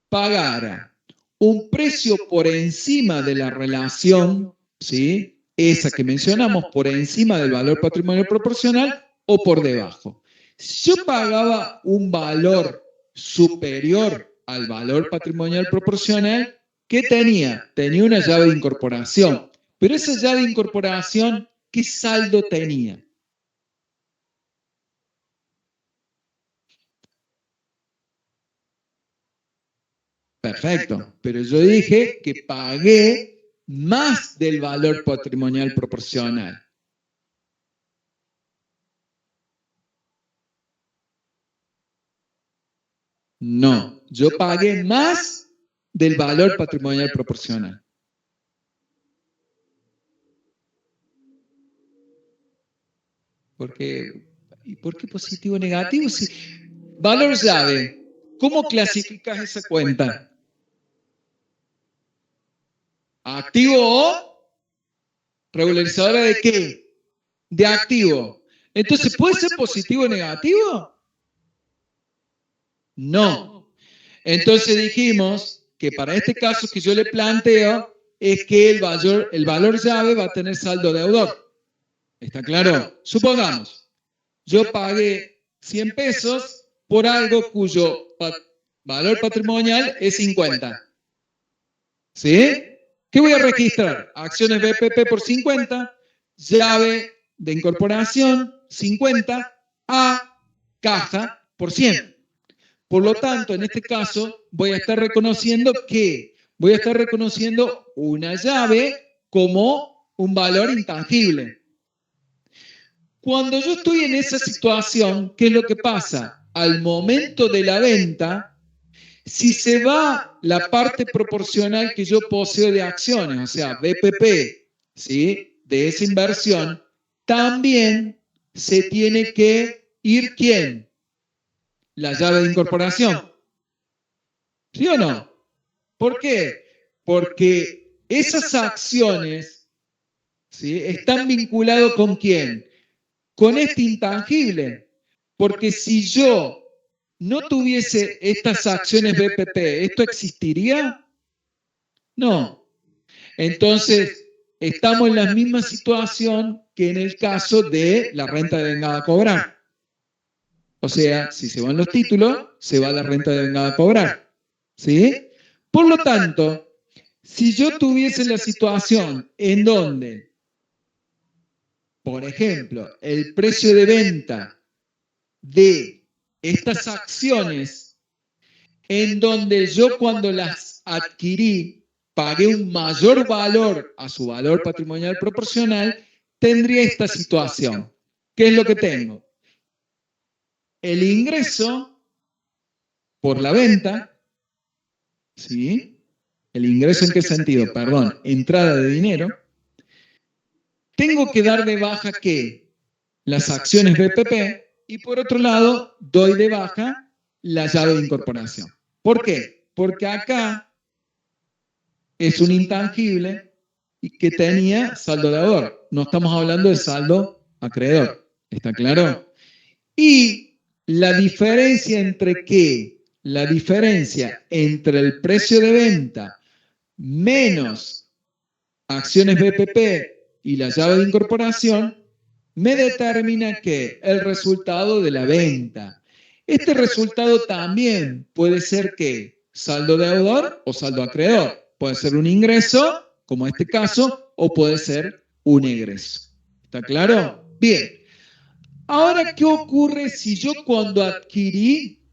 pagara un precio por encima de la relación, ¿sí? Esa que mencionamos, por encima del valor patrimonial proporcional o por debajo. Si yo pagaba un valor superior al valor patrimonial proporcional, ¿qué tenía? Tenía una llave de incorporación. Pero esa llave de incorporación, ¿qué saldo tenía? Perfecto, pero yo dije que pagué más del valor patrimonial proporcional. No, yo pagué más del valor patrimonial proporcional. ¿Y por qué positivo o negativo? Si, valor llave, ¿cómo clasificas esa cuenta? ¿Activo o regularizadora de qué? De activo. Entonces, ¿puede ser positivo o negativo? No. Entonces dijimos que para este caso que yo le planteo es que el valor llave va a tener saldo deudor. ¿Está claro? Supongamos, yo pagué 100 pesos por algo cuyo valor patrimonial es 50. ¿Sí? ¿Qué voy a registrar? Acciones BPP por 50, llave de incorporación 50, a caja por 100. Por lo tanto, en este caso, voy a estar reconociendo una llave como un valor intangible. Cuando yo estoy en esa situación, ¿qué es lo que pasa? Al momento de la venta, si se va la parte proporcional que yo poseo de acciones, o sea, BPP, ¿sí? De esa inversión, también se tiene que ir ¿quién? La llave de incorporación. ¿Sí o no? ¿Por qué? Porque esas acciones, ¿sí? Están vinculadas con quién? Con este intangible. Porque si yo no tuviese estas acciones BPP, ¿esto existiría? No. Entonces, estamos en la misma situación que en el caso de la renta de vengada a cobrar. O sea, si se van los títulos, se va la renta de vengada a cobrar. ¿Sí? Por lo tanto, si yo tuviese la situación en donde, por ejemplo, el precio de venta de estas acciones, en donde yo cuando las adquirí pagué un mayor valor a su valor patrimonial proporcional, tendría esta situación. ¿Qué es lo que tengo? El ingreso por la venta, ¿sí? ¿El ingreso en qué sentido? Perdón, entrada de dinero. Tengo que dar de baja ¿qué? Las acciones BPP y por otro lado doy de baja la llave de incorporación. ¿Por qué? Porque acá es un intangible que tenía saldo deudor. No estamos hablando de saldo acreedor. ¿Está claro? Y la diferencia entre qué? La diferencia entre el precio de venta menos acciones BPP y la llave de incorporación me determina que el resultado de la venta. Este resultado también puede ser que saldo deudor o saldo acreedor. Puede ser un ingreso, como este caso, o puede ser un egreso. ¿Está claro? Bien. Ahora, ¿qué ocurre si yo cuando adquirí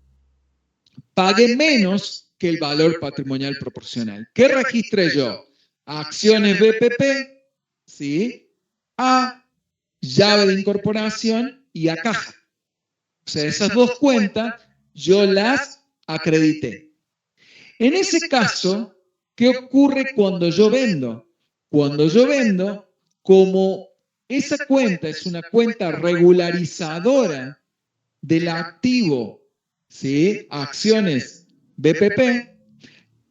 pagué menos que el valor patrimonial proporcional? ¿Qué registré yo? Acciones BPP, ¿sí? A llave de incorporación y a caja. O sea, esas dos cuentas yo las acredité. En ese caso, ¿qué ocurre cuando yo vendo? Cuando yo vendo, como esa cuenta es una cuenta regularizadora, del activo, ¿sí? Acciones BPP,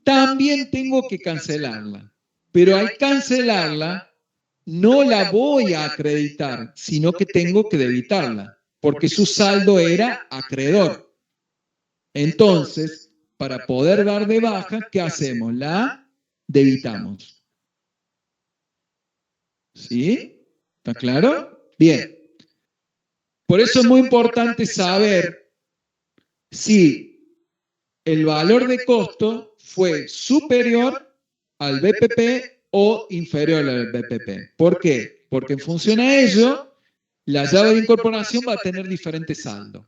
también tengo que cancelarla. Pero al cancelarla, no la voy a acreditar, sino que tengo que debitarla, porque su saldo era acreedor. Entonces, para poder dar de baja, ¿qué hacemos? La debitamos. ¿Sí? ¿Está claro? Bien. Por eso es muy importante saber si el valor de costo fue superior al BPP o inferior al BPP. ¿Por qué? Porque en función a ello, la llave de incorporación va a tener diferentes saldos.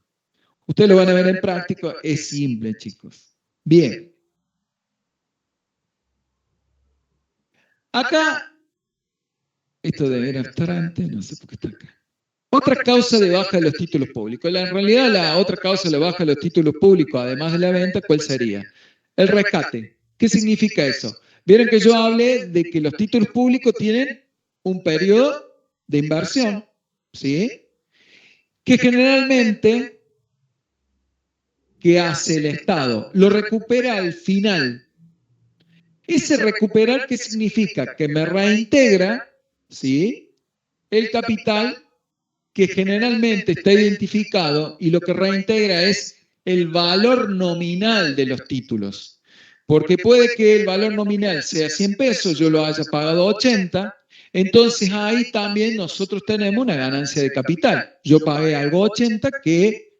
Ustedes lo van a ver en práctica, es simple, chicos. Bien. Acá, esto debería estar antes, no sé por qué está acá. Otra causa de baja de los títulos públicos. En realidad, la otra causa de baja de los títulos públicos, además de la venta, ¿cuál sería? El rescate. ¿Qué significa eso? Vieron que yo hablé de que los títulos públicos tienen un periodo de inversión, ¿sí? Que generalmente, ¿qué hace el Estado? Lo recupera al final. Ese recuperar, ¿qué significa? Que me reintegra, ¿sí? El capital que generalmente está identificado y lo que reintegra es el valor nominal de los títulos. Porque puede que el valor nominal sea 100 pesos, yo lo haya pagado 80, entonces ahí también nosotros tenemos una ganancia de capital. Yo pagué algo 80 que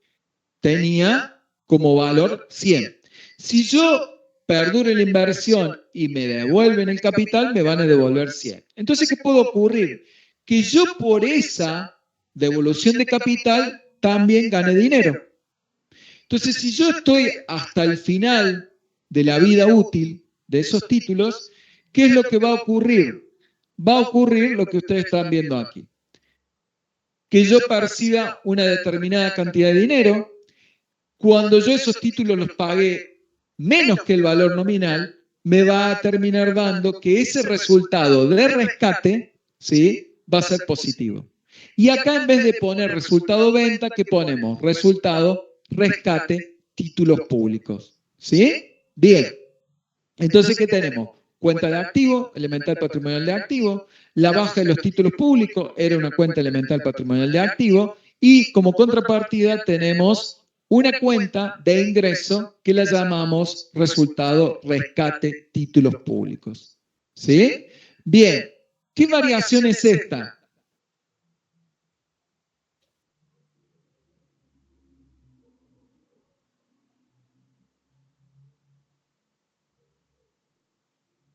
tenía como valor 100. Si yo perduro la inversión y me devuelven el capital, me van a devolver 100. Entonces, ¿qué puede ocurrir? Que yo por esa devolución de capital también gane dinero. Entonces, si yo estoy hasta el final de la vida útil de esos títulos, ¿qué es lo que va a ocurrir? Va a ocurrir lo que ustedes están viendo aquí. Que yo perciba una determinada cantidad de dinero. Cuando yo esos títulos los pagué menos que el valor nominal, me va a terminar dando que ese resultado de rescate, ¿sí?, va a ser positivo. Y acá en vez de poner resultado venta, ¿qué ponemos? Resultado rescate títulos públicos. ¿Sí? Bien. Entonces, ¿qué tenemos? Cuenta de activo, elemental patrimonial de activo. La baja de los títulos públicos era una cuenta elemental patrimonial de activo. Y como contrapartida tenemos una cuenta de ingreso que la llamamos resultado rescate títulos públicos. ¿Sí? Bien. ¿Qué variación es esta?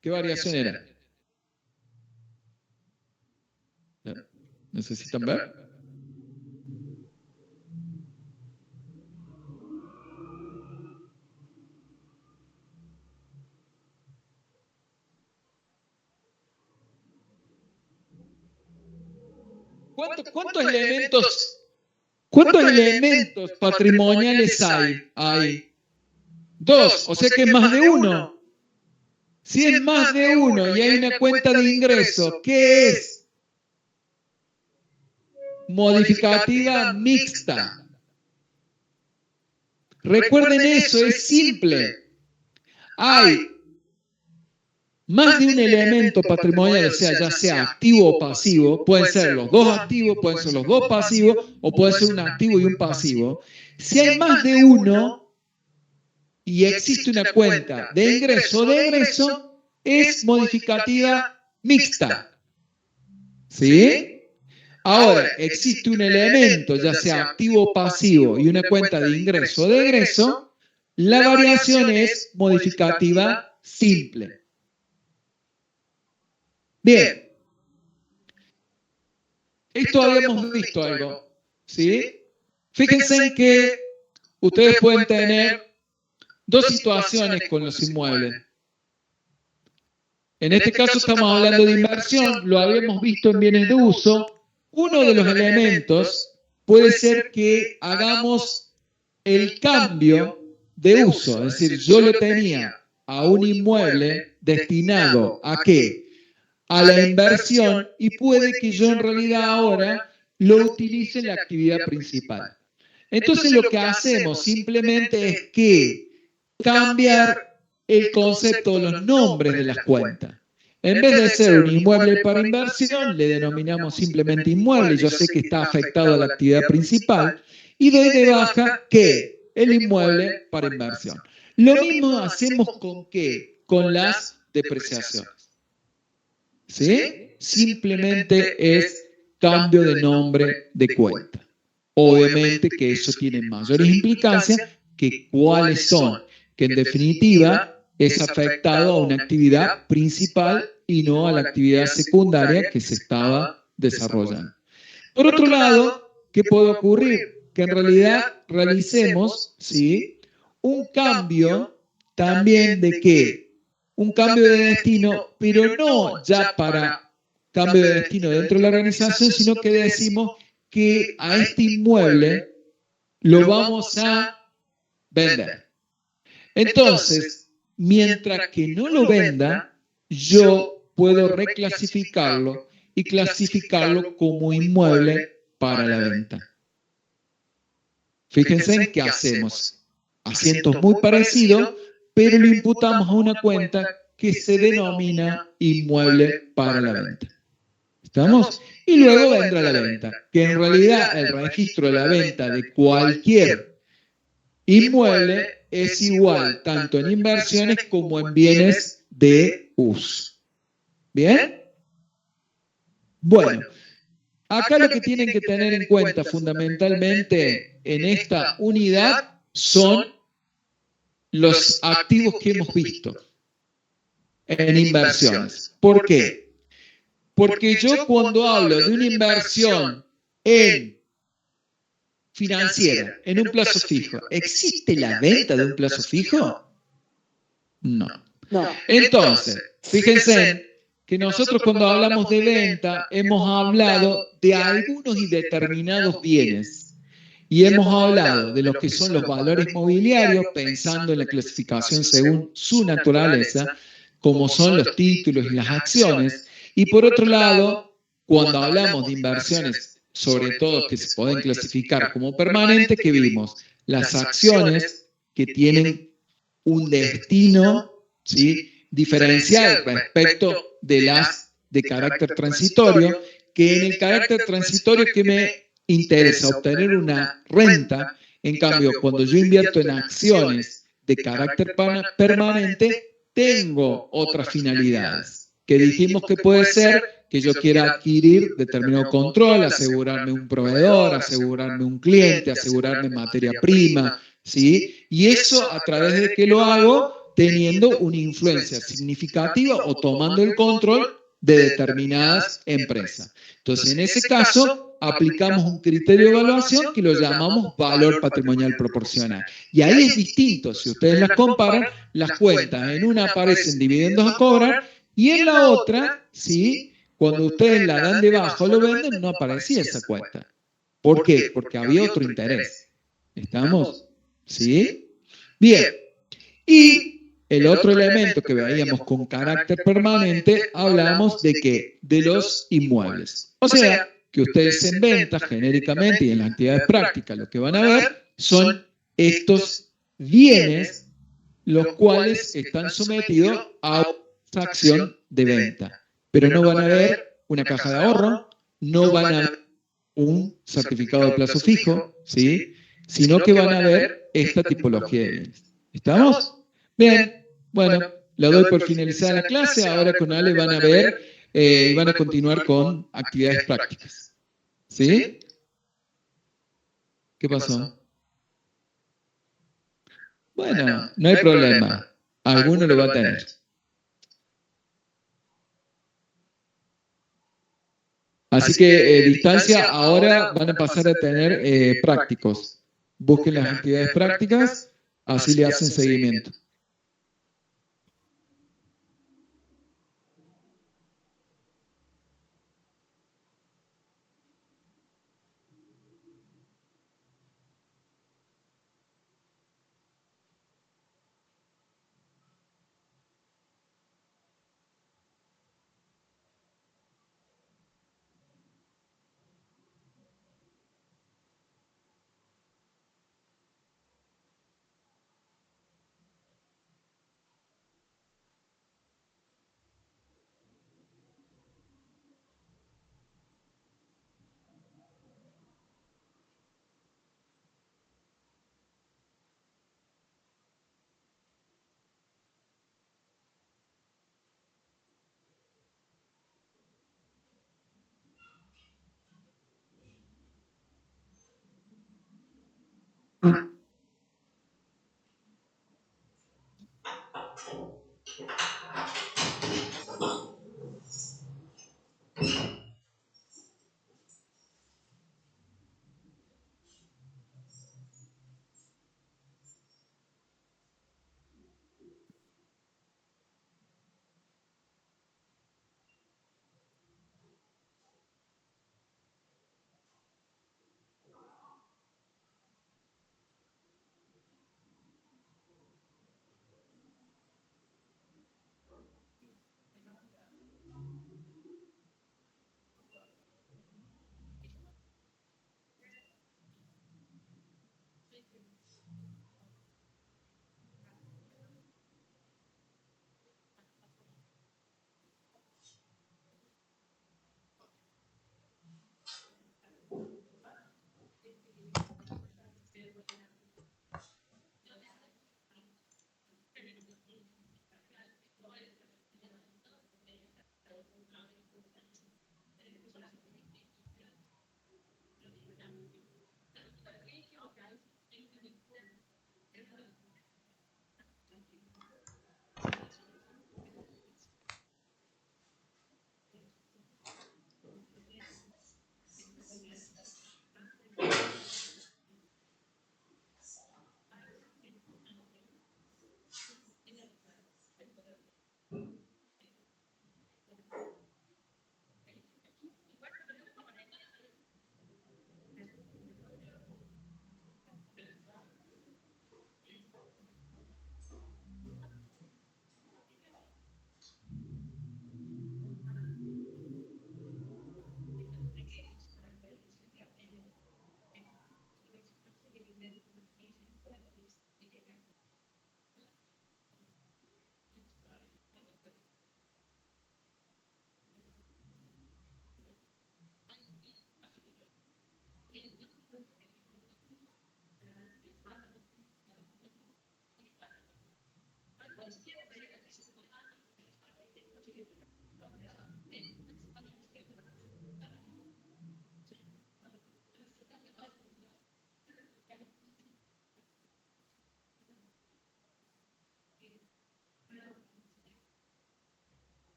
¿Qué variación era? ¿Necesitan ver? ¿Cuántos elementos patrimoniales hay? Hay dos, o sea que es más de uno. Si es más de uno y hay una cuenta de ingreso, ¿qué es? Modificativa mixta. Recuerden eso, es simple. Hay más de un elemento patrimonial, o sea, ya sea activo o pasivo, pueden ser los dos activos, pueden ser los dos pasivos, o puede ser un activo y un pasivo. Si hay más de uno y existe una cuenta de ingreso, es modificativa mixta. ¿Sí? Ahora, existe un elemento, ya sea activo o pasivo, y una cuenta de ingreso o de egreso, la variación es modificativa simple. Bien, esto habíamos visto algo, ¿sí? Fíjense en que ustedes pueden tener dos situaciones con los inmuebles. En este caso estamos hablando de inversión, lo habíamos visto en bienes de uso. Uno de los elementos puede ser que hagamos el cambio de uso, es decir, yo lo tenía a un inmueble destinado ¿a qué? A la inversión y puede que yo en realidad ahora lo utilice en la actividad principal. Entonces lo que hacemos simplemente es que cambiar el concepto de los nombres de las cuentas. En vez de ser un inmueble para inversión, le denominamos simplemente inmueble. Yo sé que está afectado a la actividad principal y doy de baja que el inmueble para inversión. Lo mismo hacemos con qué? Con las depreciaciones. ¿Sí? Simplemente es cambio de nombre de cuenta. Obviamente que eso tiene mayores implicancias que cuáles son, que en definitiva es afectado a una actividad principal y no a la actividad secundaria que se estaba desarrollando. Por otro lado, ¿qué puede ocurrir? Que en realidad realicemos, ¿sí?, un cambio también de qué? Un cambio de destino, pero no ya para cambio de destino dentro de la organización, sino que decimos que a este inmueble lo vamos a vender. Entonces, mientras que no lo venda, yo puedo reclasificarlo y clasificarlo como inmueble para la venta. Fíjense en qué hacemos. Asientos muy parecidos, pero lo imputamos a una cuenta que se denomina inmueble para la venta. ¿Estamos? Y luego vendrá la venta, que en realidad el registro de la venta de cualquier inmueble es igual tanto en inversiones como en bienes de uso. ¿Bien? Bueno, acá lo que tienen que tener en cuenta fundamentalmente en esta unidad son los activos que hemos visto en inversiones. ¿Por qué? Porque yo cuando hablo de una inversión en financiera, en un plazo fijo, ¿existe la venta de un plazo fijo? No. Entonces, fíjense que nosotros cuando hablamos de venta hemos hablado de algunos y determinados bienes y hemos hablado de lo que son los valores mobiliarios pensando en la clasificación según su naturaleza, como son los títulos y las acciones, y por otro lado, cuando hablamos de inversiones, sobre todo que se pueden clasificar como permanentes, que vimos las acciones que tienen un destino, ¿sí?, diferencial respecto de las de carácter transitorio, que en el carácter transitorio que me interesa obtener una renta, en cambio, cuando yo invierto en acciones de carácter permanente, tengo otras finalidades, que dijimos que puede ser que yo quiera adquirir determinado control, asegurarme un proveedor, asegurarme un cliente, asegurarme materia prima, ¿sí? Y eso a través de que lo hago teniendo una influencia significativa o tomando el control de determinadas empresas. Entonces, en ese caso, aplicamos un criterio de evaluación que lo llamamos valor patrimonial proporcional. Y ahí es distinto, si ustedes las comparan, las cuentas en una aparecen dividendos a cobrar y en la otra, ¿sí?, cuando ustedes la dan de baja o lo venden, no aparecía esa cuenta. ¿Por qué? Porque había otro interés. ¿Estamos? ¿Sí? Bien. Y el otro elemento que veíamos con carácter permanente, hablamos de qué? De los inmuebles. O sea, que ustedes en venta, genéricamente y en las actividades prácticas, lo que van a ver son estos bienes, los cuales están sometidos a una acción de venta. Pero no van a ver una caja de ahorro, no van a ver un certificado de plazo fijo, ¿sí?, sino que van a ver esta tipología de bienes. ¿Estamos? Bien, bueno, la doy por finalizada la clase. Ahora con Ale van a ver y van a continuar con actividades prácticas. ¿Sí? ¿Qué pasó? Bueno, no hay problema. Alguno lo va a tener. Así que distancia ahora van a pasar a tener prácticos. Busquen las actividades prácticas, así le hacen seguimiento.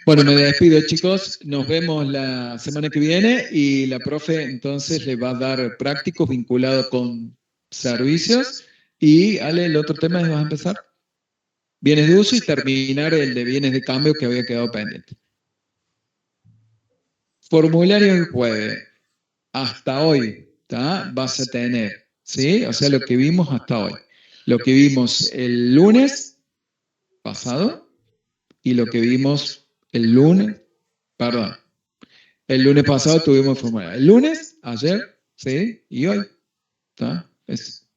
Bueno, me despido, chicos. Nos vemos la semana que viene y la profe entonces le va a dar prácticos vinculados con servicios. Y Ale, el otro tema es, vas a empezar. Bienes de uso y terminar el de bienes de cambio que había quedado pendiente. Formulario del jueves. Hasta hoy, ¿tá? Vas a tener, ¿sí? O sea, lo que vimos hasta hoy. Lo que vimos el lunes pasado y lo que vimos el lunes, perdón, el lunes pasado tuvimos formulario. El lunes, ayer, ¿sí? Y hoy, ¿está? Eso.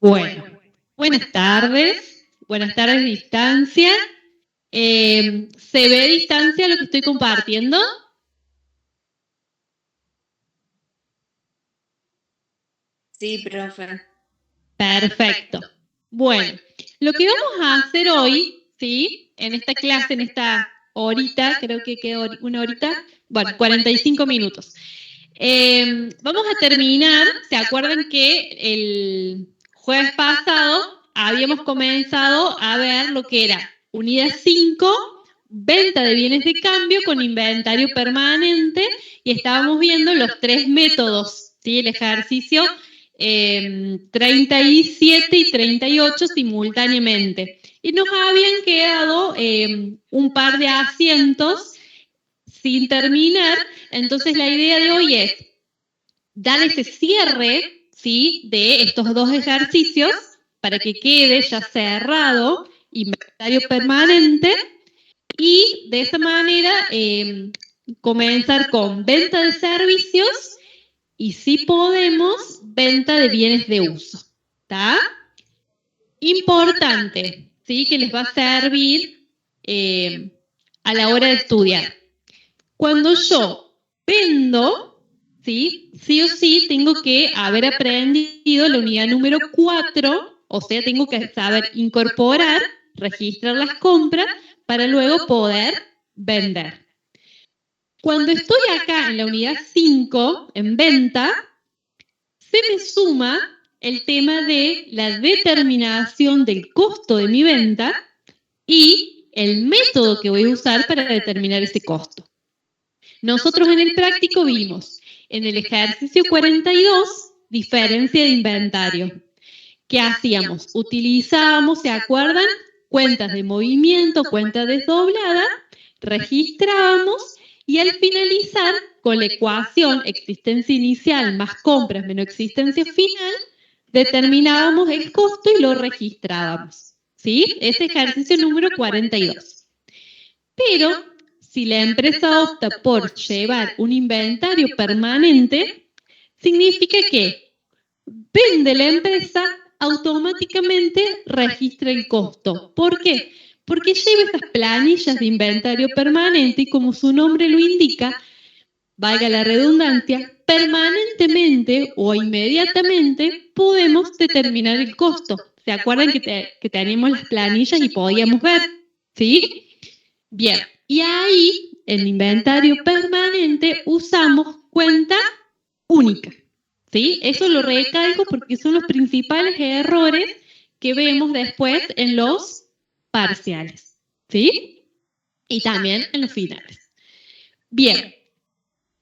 Bueno, buenas tardes distancia. ¿Se ve distancia lo que estoy compartiendo? Sí, profe. Perfecto. Bueno, lo que vamos a hacer hoy, ¿sí? En esta clase, en esta horita, creo que quedó una horita, bueno, 45 minutos. Vamos a terminar, ¿se acuerdan que el jueves pasado habíamos comenzado a ver lo que era unidad 5, venta de bienes de cambio con inventario permanente, y estábamos viendo los tres métodos, ¿sí? El ejercicio 37 y 38 simultáneamente. Y nos habían quedado un par de asientos sin terminar. Entonces la idea de hoy es dar ese cierre, ¿sí?, de estos dos ejercicios para que quede ya cerrado, inventario permanente, y de esa manera comenzar con venta de servicios y, si podemos, venta de bienes de uso. ¿Está? Importante, ¿sí?, que les va a servir a la hora de estudiar. Cuando yo vendo, ¿sí?, sí o sí tengo que haber aprendido la unidad número 4, o sea, tengo que saber incorporar, registrar las compras para luego poder vender. Cuando estoy acá en la unidad 5, en venta, se me suma el tema de la determinación del costo de mi venta y el método que voy a usar para determinar ese costo. Nosotros en el práctico vimos en el ejercicio 42 diferencia de inventario. ¿Qué hacíamos? Utilizábamos, ¿se acuerdan?, cuentas de movimiento, cuenta desdoblada, registrábamos Y al finalizar, con la ecuación existencia inicial más compras menos existencia final, determinábamos el costo y lo registrábamos. ¿Sí? Ese ejercicio número 42. Pero si la empresa opta por llevar un inventario permanente, significa que vende la empresa, automáticamente registra el costo. ¿Por qué? Porque lleva esas planillas de inventario permanente y como su nombre lo indica, valga la redundancia, permanentemente o inmediatamente podemos determinar el costo. ¿Se acuerdan que teníamos las planillas y podíamos ver? ¿Sí? Bien, y ahí en inventario permanente usamos cuenta única. ¿Sí? Eso lo recalco porque son los principales errores que vemos después en los parciales. ¿Sí? Y también en los finales. Bien,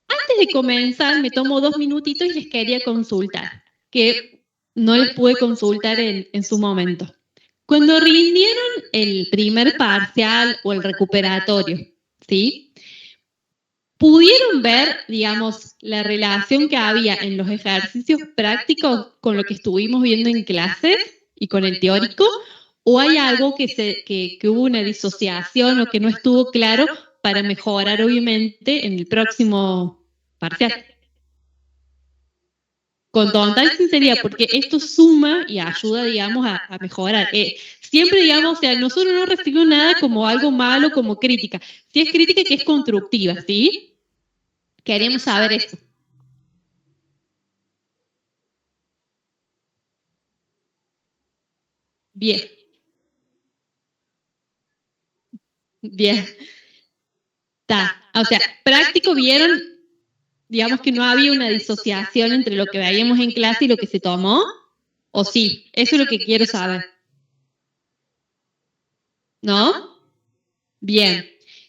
antes de comenzar me tomo 2 minutitos y les quería consultar, que no les pude consultar en su momento. Cuando rindieron el primer parcial o el recuperatorio, ¿sí? ¿Pudieron ver, digamos, la relación que había en los ejercicios prácticos con lo que estuvimos viendo en clases y con el teórico? ¿O hay algo que hubo una disociación o que no estuvo claro para mejorar, obviamente, en el próximo parcial? Con total sinceridad, porque esto suma y ayuda, digamos, a mejorar. Siempre, digamos, o sea, nosotros no recibimos nada como algo malo, como crítica. Si es crítica, que es constructiva, ¿sí? Queremos saber esto. Bien. Bien. Está. O sea, práctico vieron, digamos que no había una disociación entre lo que veíamos en clase y lo que se tomó. ¿O sí? Eso es lo que quiero saber. ¿No? Bien.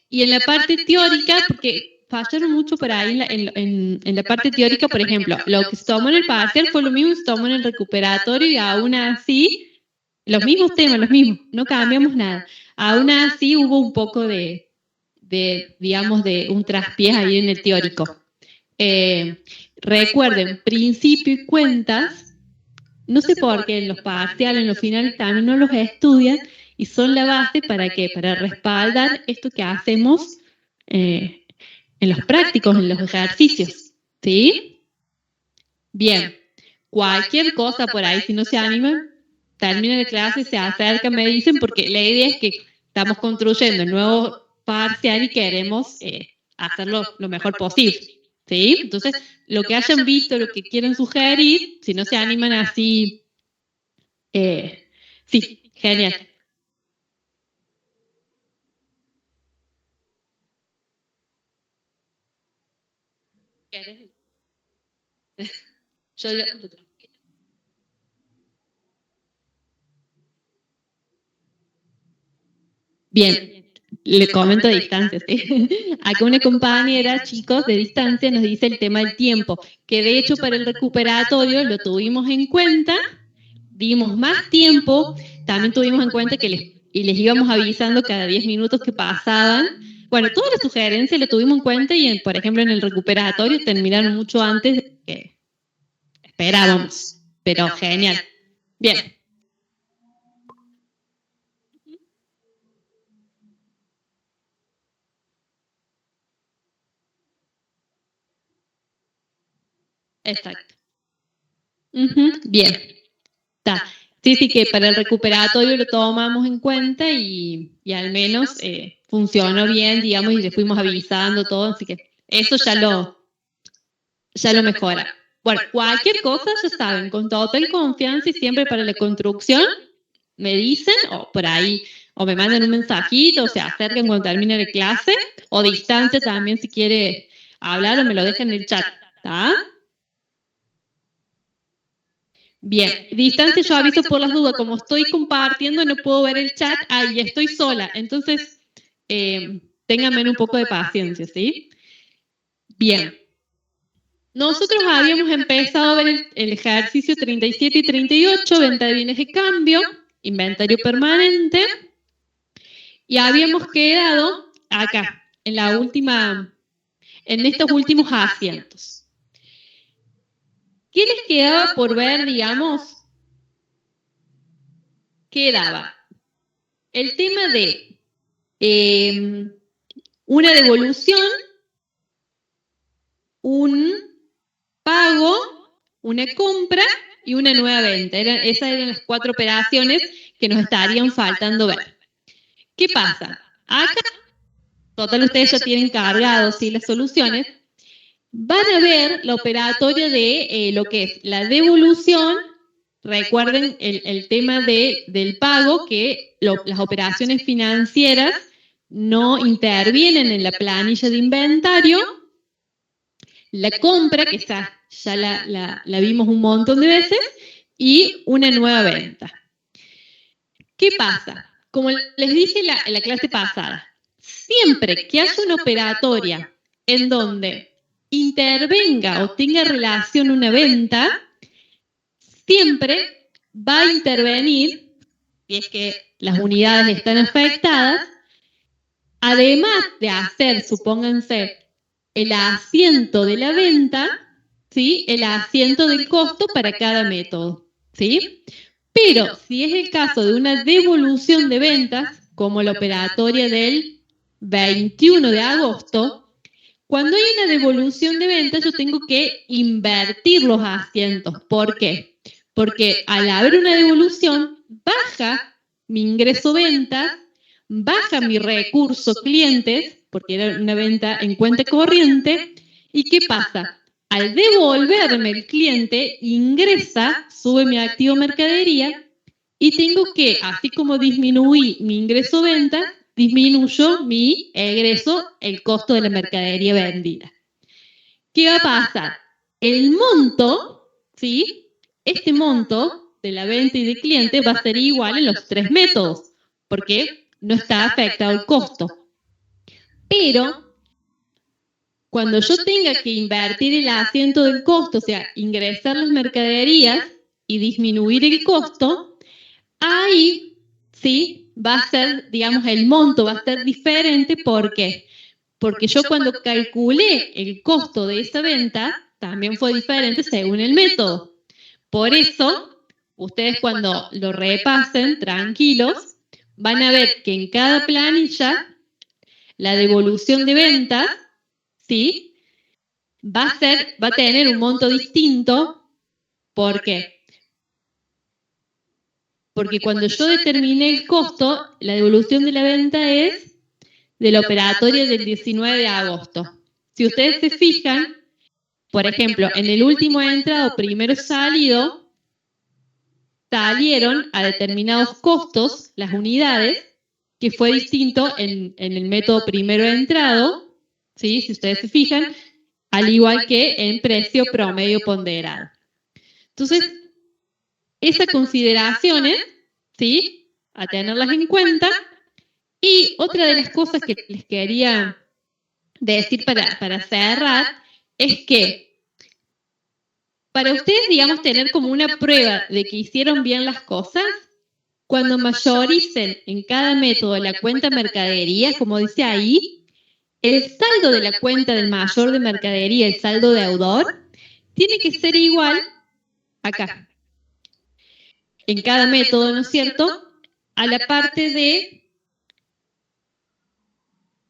Y en la parte teórica, porque fallaron mucho por ahí en la parte teórica, por ejemplo, lo que se tomó en el parcial fue lo mismo que se tomó en el recuperatorio y aún así, los mismos temas, los mismos, no cambiamos nada. Aún así hubo un poco digamos, de un traspiés ahí en el teórico. Recuerden, principio y cuentas, no sé por qué en los parciales, en los finales también no los estudian y son la base para qué, para respaldar esto que hacemos en los prácticos, en los ejercicios. ¿Sí? Bien, cualquier cosa por ahí, si no se animan, termina la clase, se acercan, me dicen, porque la idea es que estamos construyendo el nuevo parcial y queremos hacerlo lo mejor posible. ¿Sí? Entonces, lo que hayan visto, lo que quieren sugerir, si no se animan así, sí, genial. Yo Bien, le comento a distancia, ¿sí? Acá una compañera, chicos, de distancia nos dice el tema del tiempo, que de hecho para el recuperatorio lo tuvimos en cuenta, dimos más tiempo, también tuvimos en cuenta que les íbamos avisando cada 10 minutos que pasaban. Bueno, todas las sugerencias le tuvimos en cuenta y, por ejemplo, en el recuperatorio terminaron mucho antes que esperábamos, pero genial. Bien. Exacto. Bien. Está. Sí, sí, que para el recuperatorio lo tomamos en cuenta y al menos funcionó bien, digamos, y le fuimos avisando todo, así que eso ya lo mejora. Bueno, cualquier cosa, ya saben, con total confianza y siempre para la construcción, me dicen, o por ahí, o me mandan un mensajito, o se acercan cuando termine la clase, o distancia también si quiere hablar o me lo dejan en el chat, ¿está? Bien, distancia yo aviso por las dudas, como estoy compartiendo no puedo ver el chat, ahí estoy sola, entonces ténganme un poco de paciencia, ¿sí? Bien. Nosotros habíamos empezado a ver el ejercicio 37 y 38, venta de bienes de cambio, inventario permanente, y habíamos quedado acá, en la última en estos últimos asientos. ¿Qué les quedaba por ver, digamos? Quedaba el tema de una devolución, un pago, una compra y una nueva venta. Esas eran las 4 operaciones que nos estarían faltando ver. ¿Qué pasa? Acá, total, ustedes ya tienen cargados, ¿sí?, las soluciones. Van a ver la operatoria de lo que es la devolución. Recuerden el tema del pago, que las operaciones financieras no intervienen en la planilla de inventario. La compra, que esa ya la vimos un montón de veces, y una nueva venta. ¿Qué pasa? Como les dije en la clase pasada, siempre que haya una operatoria en donde intervenga o tenga relación una venta, siempre va a intervenir, si es que las unidades están afectadas, además de hacer, supónganse, el asiento de la venta, ¿sí?, el asiento del costo para cada método, ¿sí? Pero si es el caso de una devolución de ventas, como la operatoria del 21 de agosto, cuando hay una devolución de ventas, yo tengo que invertir los asientos. ¿Por qué? Porque al haber una devolución, baja mi ingreso ventas, baja mi recurso clientes, porque era una venta en cuenta corriente. ¿Y qué pasa? Al devolverme el cliente, ingresa, sube mi activo mercadería, y tengo que, así como disminuí mi ingreso venta, disminuyo mi egreso, el costo de la mercadería vendida. ¿Qué va a pasar? El monto, ¿sí?, este monto de la venta y de cliente va a ser igual en los 3 métodos, porque no está afectado el costo. Pero cuando yo tenga que invertir el asiento del costo, o sea, ingresar las mercaderías y disminuir el costo, ahí sí va a ser, digamos, el monto va a ser diferente. ¿Por qué? Porque yo cuando calculé el costo de esa venta, también fue diferente según el método. Por eso, ustedes cuando lo repasen, tranquilos, van a ver que en cada planilla, la devolución de ventas, ¿sí?, va a tener un monto distinto. ¿Por qué? Porque cuando yo determiné el costo, la devolución de la venta es de la operatoria del 19 de agosto. Si ustedes se fijan, por ejemplo, en el último entrado, primero salido, salieron a determinados costos las unidades, que fue distinto en el método primero entrado, ¿sí?, si ustedes se fijan, al igual que en precio promedio ponderado. Entonces, esas consideraciones, ¿sí?, a tenerlas en cuenta. Y otra de las cosas que les quería decir para cerrar es que para ustedes, digamos, tener como una prueba de que hicieron bien las cosas, cuando mayoricen en cada método la cuenta mercadería, como dice ahí, el saldo de la cuenta del mayor de mercadería, el saldo deudor, tiene que ser igual acá. En cada método, ¿no es cierto?, a la parte de,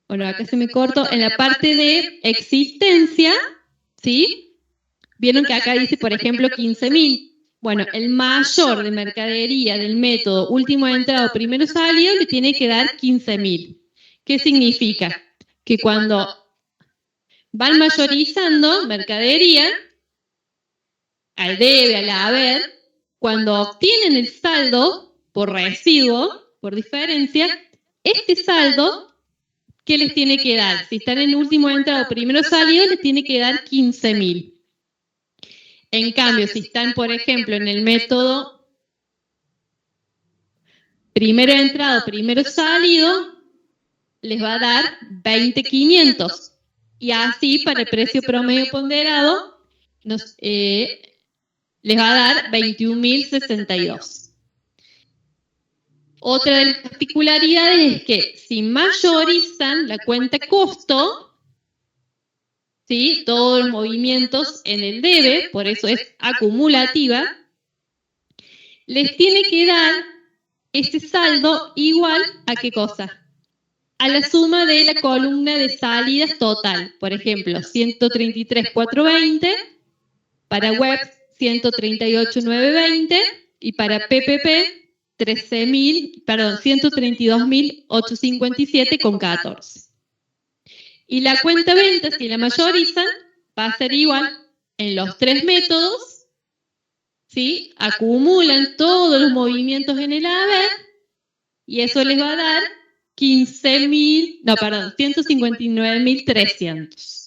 bueno, acá se me cortó, en la parte de existencia, ¿sí? Vieron que acá dice, por ejemplo, 15.000. Bueno, el mayor de mercadería del método último entrado, primero salido, le tiene que dar 15.000. ¿Qué significa? Que cuando van mayorizando mercadería, al debe, al haber, cuando obtienen el saldo por residuo, por diferencia, este saldo, ¿qué les tiene que dar? Si están en último entrado, primero salido, les tiene que dar 15.000. En cambio, si están, por ejemplo, en el método primero entrado, primero salido, les va a dar 20.500. Y así, para el precio promedio ponderado, les va a dar 21.062. Otra de las particularidades es que si mayorizan la cuenta costo, ¿sí? Todos los movimientos en el debe, por eso es acumulativa, les tiene que dar ese saldo igual a ¿qué cosa? A la suma de la columna de salidas total. Por ejemplo, 133.420, para web 138.920 y para PPP 132.857,14. Y la cuenta venta, si la mayorizan, va a ser igual en los tres métodos, ¿sí? Acumulan todos los movimientos en el haber y eso les va a dar 159.300.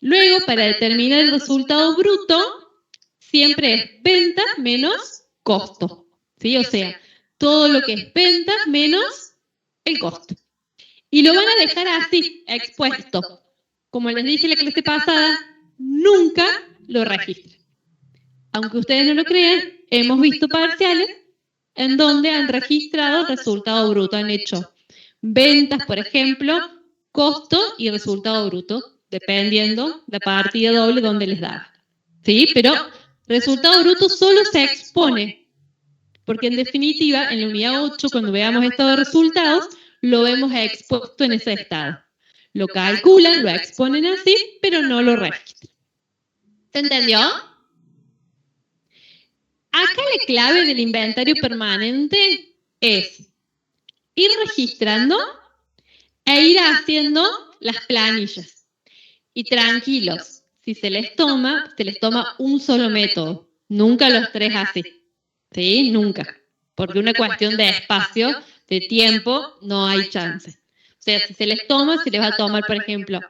Luego, para determinar el resultado bruto, siempre es venta menos costo, ¿sí? O sea, todo lo que es venta menos el costo. Y lo van a dejar así, expuesto. Como les dije en la clase pasada, nunca lo registran. Aunque ustedes no lo crean, hemos visto parciales en donde han registrado el resultado bruto, han hecho ventas, por ejemplo, costo y resultado bruto, dependiendo la partida doble donde les da. ¿Sí? Pero resultado bruto solo se expone, porque en definitiva, en la unidad 8, cuando veamos estado de resultados, lo vemos expuesto en ese estado. Lo calculan, lo exponen así, pero no lo registran. ¿Se entendió? Acá la clave del inventario permanente es ir registrando e ir haciendo las planillas. Y tranquilos, si se les toma un solo método, nunca los tres así. ¿Sí? Nunca. Porque una cuestión de espacio, de tiempo, no hay chance. O sea, si se les toma, se les va a tomar, por ejemplo,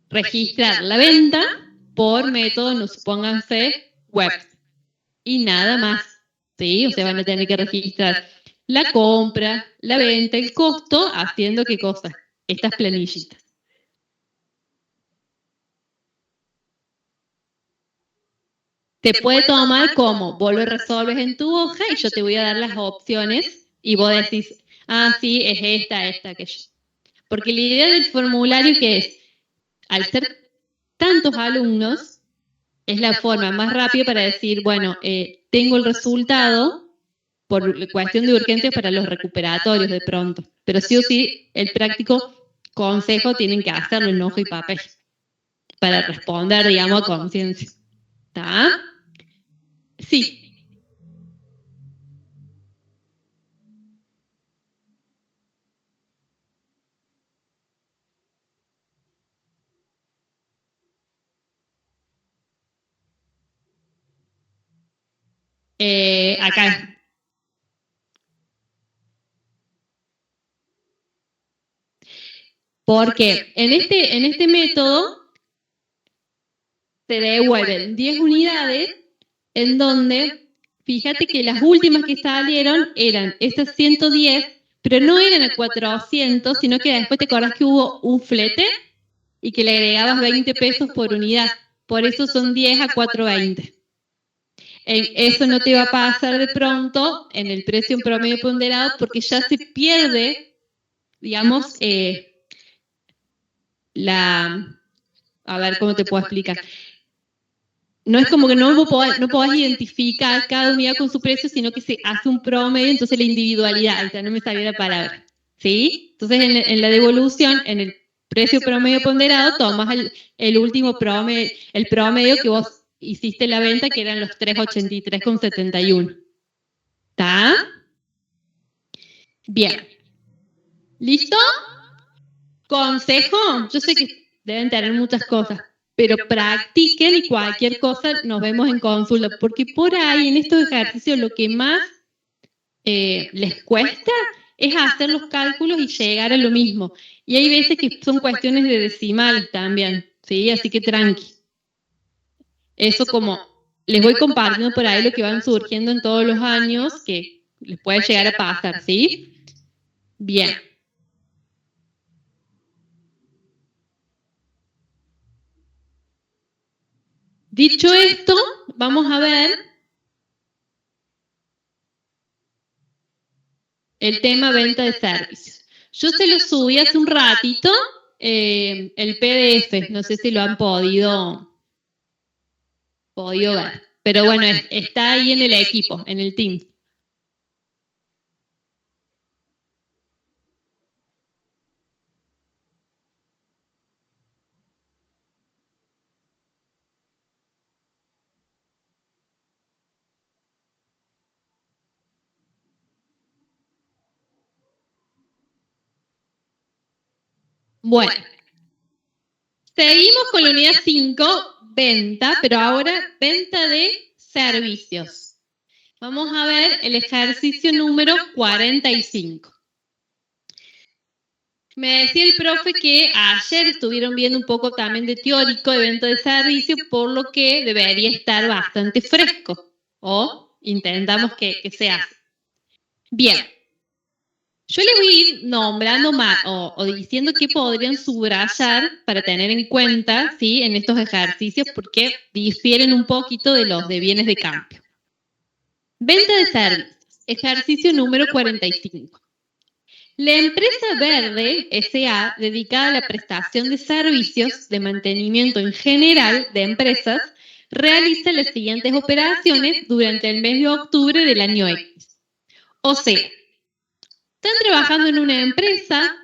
registrar la venta por método, no supónganse, web. Y nada más. ¿Sí? O sea, van a tener que registrar la compra, la venta, el costo, haciendo qué cosa, estas planillitas. Te puede tomar como, vos lo resolves en tu hoja y yo te voy a dar las opciones y vos decís, ah, sí, es esta, aquello. Porque la idea del formulario que es, al ser tantos alumnos, es la forma más rápida para decir, bueno, tengo el resultado por cuestión de urgencia para los recuperatorios de pronto. Pero sí o sí, el práctico consejo tienen que hacerlo en hoja y papel para responder, digamos, a conciencia. ¿Está? Sí. Acá. Porque en este método se devuelven 10 unidades en donde, fíjate que las últimas que salieron eran estas 110, pero no eran a 400, sino que después te acordás que hubo un flete y que le agregabas 20 pesos por unidad. Por eso son 10 a 420. Eso no te va a pasar de pronto en el precio en promedio ponderado porque ya se pierde, digamos, a ver cómo te puedo explicar. No es como que no podás identificar cada unidad con su precio, sino que se hace un promedio, entonces la individualidad, o sea, no me salía la palabra. ¿Sí? Entonces en la devolución, en el precio promedio ponderado, tomas el último promedio, el promedio que vos hiciste la venta, que eran los 383,71. ¿Está? Bien. ¿Listo? Consejo, yo sé que deben tener muchas cosas, pero practiquen y cualquier cosa nos vemos en consulta, porque por ahí en estos ejercicios lo que más les cuesta es hacer los cálculos y llegar a lo mismo. Y hay veces que son cuestiones de decimales también, ¿sí? Así que tranqui. Eso como les voy compartiendo por ahí lo que van surgiendo en todos los años que les puede llegar a pasar, ¿sí? Bien. Dicho esto, vamos a ver el tema venta de servicios. Yo se lo subí hace un ratito el PDF, no sé si lo han podido ver. Pero bueno, está ahí en el equipo, en el team. Bueno, seguimos con la unidad 5, venta, pero ahora venta de servicios. Vamos a ver el ejercicio número 45. Me decía el profe que ayer estuvieron viendo un poco también de teórico de venta de servicio, por lo que debería estar bastante fresco. O intentamos que sea así. Bien. Yo les voy a ir nombrando o diciendo qué podrían subrayar para tener en cuenta, ¿sí?, en estos ejercicios, porque difieren un poquito de los de bienes de cambio. Venta de servicios, ejercicio número 45. La empresa Verde S.A., dedicada a la prestación de servicios de mantenimiento en general de empresas, realiza las siguientes operaciones durante el mes de octubre del año X. O sea, están trabajando en una empresa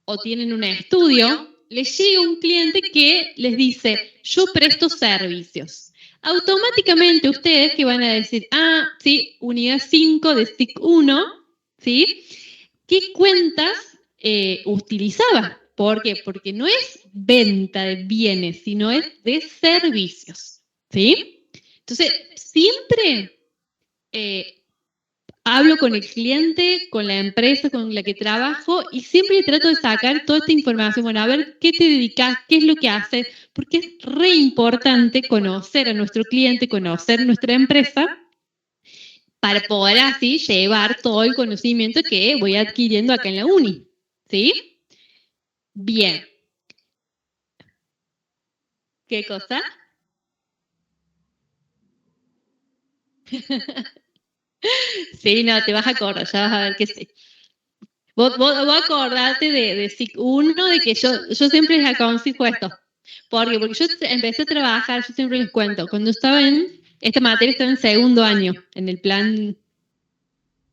o tienen un estudio, les llega un cliente que les dice, yo presto servicios. Automáticamente ustedes que van a decir, sí, unidad 5 de SIC 1, ¿sí? ¿Qué cuentas utilizaba? ¿Por qué? Porque no es venta de bienes, sino es de servicios, ¿sí? Entonces, siempre hablo con el cliente, con la empresa con la que trabajo y siempre trato de sacar toda esta información. Bueno, a ver, ¿qué te dedicas? ¿Qué es lo que haces? Porque es re importante conocer a nuestro cliente, conocer nuestra empresa, para poder así llevar todo el conocimiento que voy adquiriendo acá en la uni. ¿Sí? Bien. ¿Qué cosa? Sí, no, te vas a acordar, ya vas a ver que sí. Vos acordate de SIC 1, de que yo siempre les aconsejo esto. Porque yo empecé a trabajar, yo siempre les cuento, cuando estaba esta materia estaba en segundo año, en el plan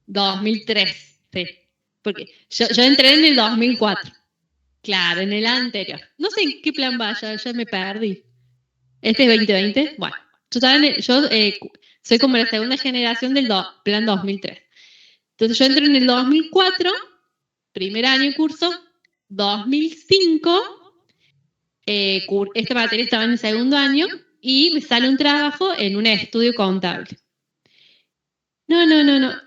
2003, sí. Porque yo entré en el 2004. Claro, en el anterior. No sé en qué plan vaya, ya me perdí. ¿Este es 2020? Bueno, yo soy como la segunda generación del plan 2003. Entonces yo entré en el 2004, primer año curso, 2005, esta materia estaba en el segundo año y me sale un trabajo en un estudio contable. No.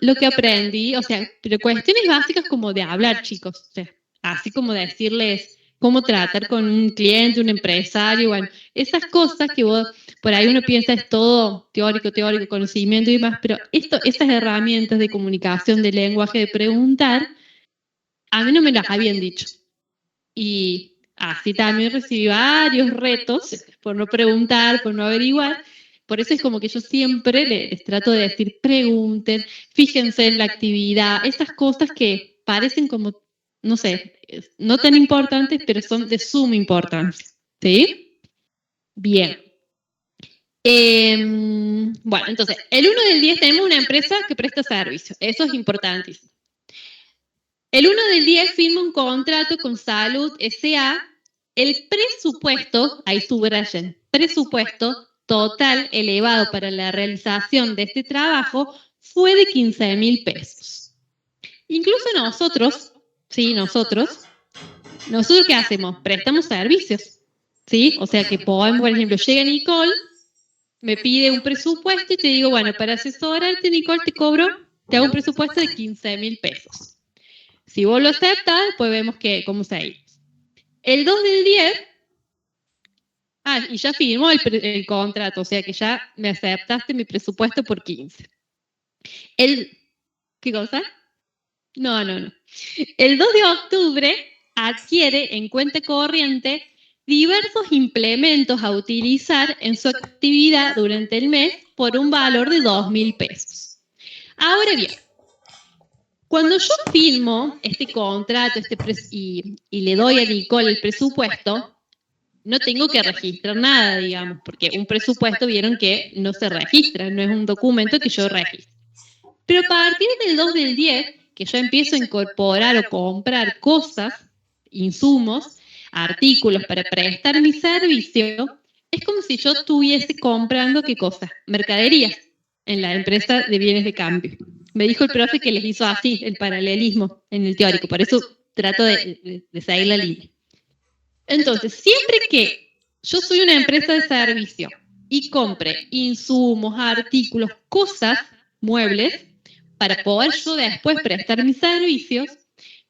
Lo que aprendí, o sea, pero cuestiones básicas como de hablar, chicos. O sea, así como decirles cómo tratar con un cliente, un empresario, bueno, esas cosas que vos, por ahí uno piensa es todo teórico, conocimiento y demás, pero esas herramientas de comunicación, de lenguaje, de preguntar, a mí no me las habían dicho. Y así también recibí varios retos por no preguntar, por no averiguar. Por eso es como que yo siempre les trato de decir, pregunten, fíjense en la actividad, esas cosas que parecen como, no sé, no tan importantes, pero son de suma importancia. ¿Sí? Bien. Bueno, entonces, el 1 del 10 tenemos una empresa que presta servicios. Eso es importantísimo. El 1 del 10 firma un contrato con Salud S.A. El presupuesto, ahí subrayen, presupuesto total elevado para la realización de este trabajo fue de 15.000 pesos. Incluso nosotros, ¿sí? Nosotros ¿qué hacemos? Prestamos servicios, ¿sí? O sea que podemos, por ejemplo, llega Nicole, me pide un presupuesto y te digo, bueno, para asesorarte, Nicole, te hago un presupuesto de 15.000 pesos. Si vos lo aceptas, pues vemos cómo se ha ido. El 2 del 10, y ya firmó el contrato, o sea que ya me aceptaste mi presupuesto por 15. ¿Qué cosa? No. El 2 de octubre adquiere en cuenta corriente diversos implementos a utilizar en su actividad durante el mes por un valor de 2.000 pesos. Ahora bien, Cuando yo firmo este contrato y le doy a Nicole el presupuesto, no tengo que registrar nada, digamos, porque un presupuesto vieron que no se registra, no es un documento que yo registro. Pero a partir del 2/10, que yo empiezo a incorporar o comprar cosas, insumos, artículos para prestar mi servicio, es como si yo estuviese comprando, ¿qué cosa? Mercaderías en la empresa de bienes de cambio. Me dijo el profe que les hizo así el paralelismo en el teórico, por eso trato de seguir la línea. Entonces, siempre que yo soy una empresa de servicio y compre insumos, artículos, cosas, muebles, para poder yo después prestar mis servicios,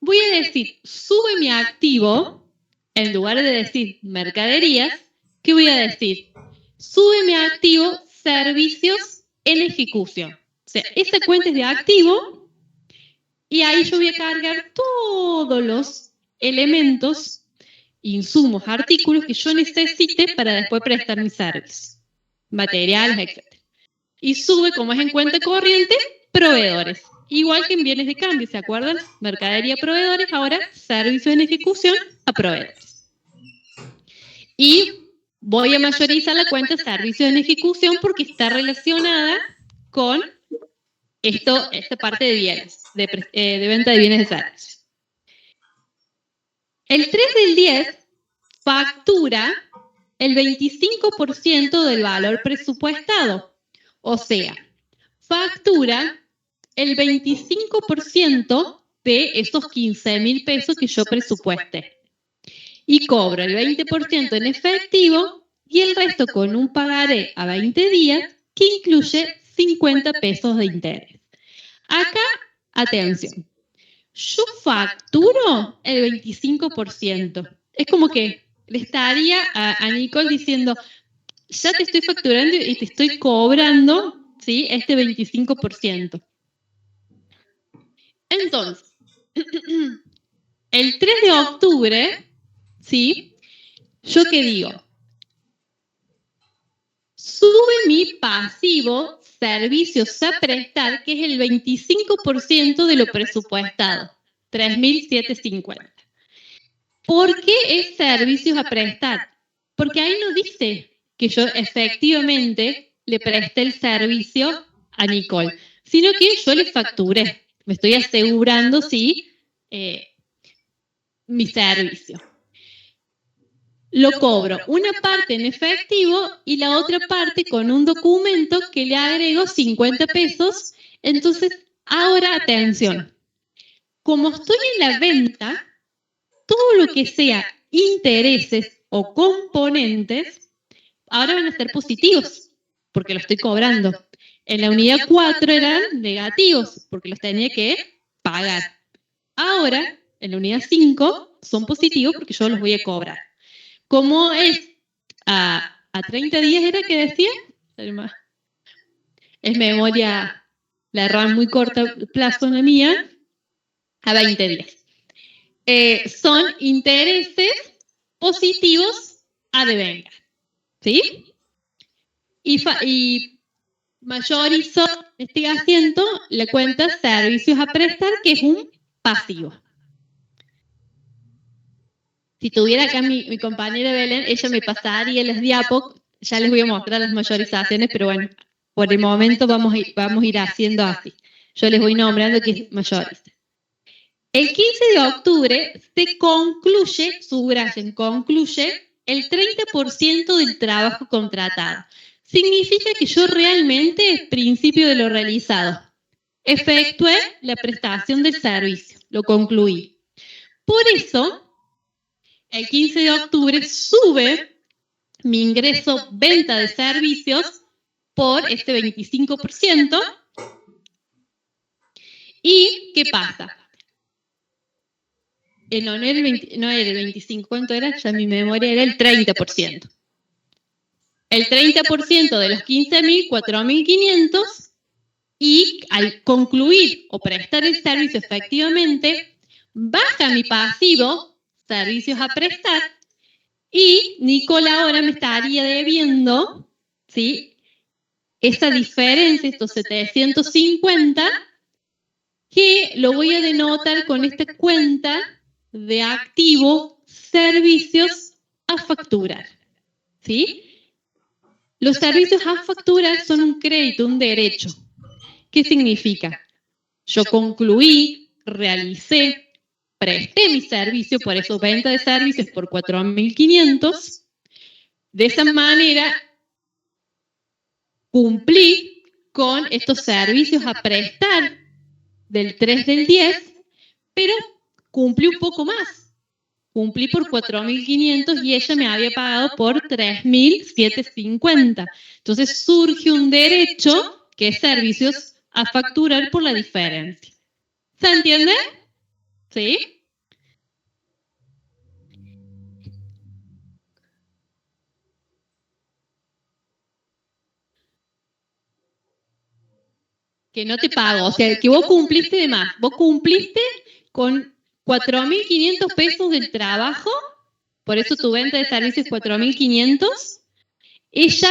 voy a decir, sube mi activo, en lugar de decir mercaderías, ¿qué voy a decir? Sube mi activo, servicios en ejecución. O sea, esa cuenta es de activo y ahí yo voy a cargar todos los elementos, insumos, artículos que yo necesite para después prestar mis servicios, materiales, etc. Y sube, como es en cuenta corriente, proveedores. Igual que en bienes de cambio, ¿se acuerdan? Mercadería, proveedores, ahora servicios en ejecución a proveedores. Y voy a mayorizar la cuenta servicios en ejecución porque está relacionada con esta parte de bienes, de venta de bienes de servicios. El 3/10 factura el 25% del valor presupuestado. O sea, factura el 25% de esos 15.000 pesos que yo presupuesté. Y cobro el 20% en efectivo y el resto con un pagaré a 20 días que incluye 50 pesos de interés. Acá, atención, yo facturo el 25%. Es como que le estaría a Nicole diciendo, ya te estoy facturando y te estoy cobrando, ¿sí?, este 25%. Entonces, el 3 de octubre, ¿sí?, ¿yo qué digo? Sube mi pasivo servicios a prestar, que es el 25% de lo presupuestado, 3.750. ¿Por qué es servicios a prestar? Porque ahí no dice que yo efectivamente le presté el servicio a Nicole, sino que yo le facturé. Me estoy asegurando, sí, mi servicio. Lo cobro una parte en efectivo y la otra parte con un documento que le agrego 50 pesos. Entonces, ahora atención. Como estoy en la venta, todo lo que sea intereses o componentes, ahora van a ser positivos, porque lo estoy cobrando. En la unidad 4 eran negativos, porque los tenía que pagar. Ahora, en la unidad 5, son positivos porque yo los voy a cobrar. ¿Cómo es? A 30 días era que decía. Es memoria, la RAM muy corta plazo en la mía, a 20 días. Son intereses positivos a devengar. ¿Sí? Y mayorizo este asiento la cuenta servicios a prestar, que es un pasivo. Si tuviera acá mi compañera Belén, ella me pasaría las diapos, ya les voy a mostrar las mayorizaciones, pero bueno, por el momento vamos a ir haciendo así. Yo les voy nombrando que es mayoriza. El 15 de octubre se concluye, subrayen, concluye el 30% del trabajo contratado. Significa que yo realmente, principio de lo realizado, efectué la prestación del servicio, lo concluí. Por eso, el 15 de octubre sube mi ingreso venta de servicios por este 25%. ¿Y qué pasa? No era el 25, ¿cuánto era? Ya mi memoria era el 30%. El 30% de los 15.000, 4.500, y al concluir o prestar el servicio efectivamente, baja mi pasivo, servicios a prestar, y Nicole ahora me estaría debiendo, ¿sí?, esa diferencia, estos 750, que lo voy a denotar con esta cuenta de activo servicios a facturar. ¿Sí? Los servicios a facturar son un crédito, un derecho. ¿Qué significa? Yo concluí, realicé, presté mi servicio, por eso venta de servicios por 4.500. De esa manera, cumplí con estos servicios a prestar del 3 del 10, pero cumplí un poco más. Cumplí por 4.500 y ella me había pagado por 3.750. Entonces surge un derecho que es servicios a facturar por la diferencia. ¿Se entiende? ¿Sí? Que no te pago, o sea, que vos cumpliste de más. Vos cumpliste con 4.500 pesos del trabajo, por eso tu venta de servicios es 4.500. Ella,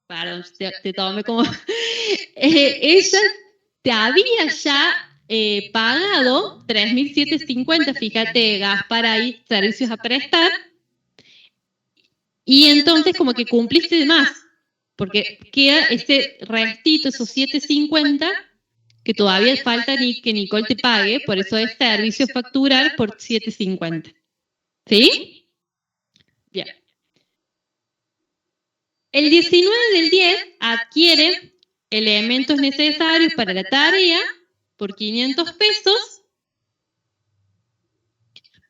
perdón, te tomé como... ella te había ya pagado 3.750, fíjate, Gaspar, ahí, servicios a prestar, y entonces como que cumpliste de más, porque queda ese restito, esos 750, que todavía falta que Nicole te pague, por eso es servicio facturar por 750. ¿Sí? Bien. El 19 del 10 adquiere elementos necesarios para la tarea por 500 pesos.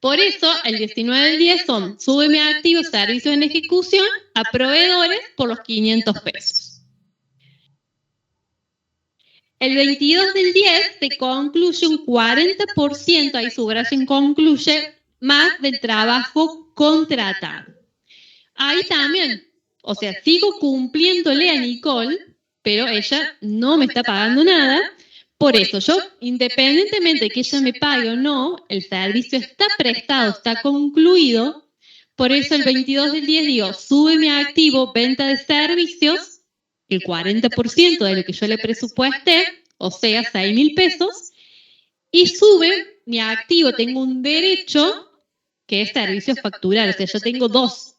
Por eso, el 19 del 10 son súbeme activos, servicios en ejecución a proveedores por los 500 pesos. El 22 del 10 se concluye un 40%, ahí subrayen concluye, más del trabajo contratado. Ahí también, o sea, sigo cumpliéndole a Nicole, pero ella no me está pagando nada. Por eso, yo, independientemente de que ella me pague o no, el servicio está prestado, está concluido. Por eso, el 22 del 10 digo, sube mi activo, venta de servicios, el 40% de lo que yo le presupuesté, o sea, 6.000 pesos, y sube mi activo, tengo un derecho que es servicios facturar, o sea, yo tengo dos.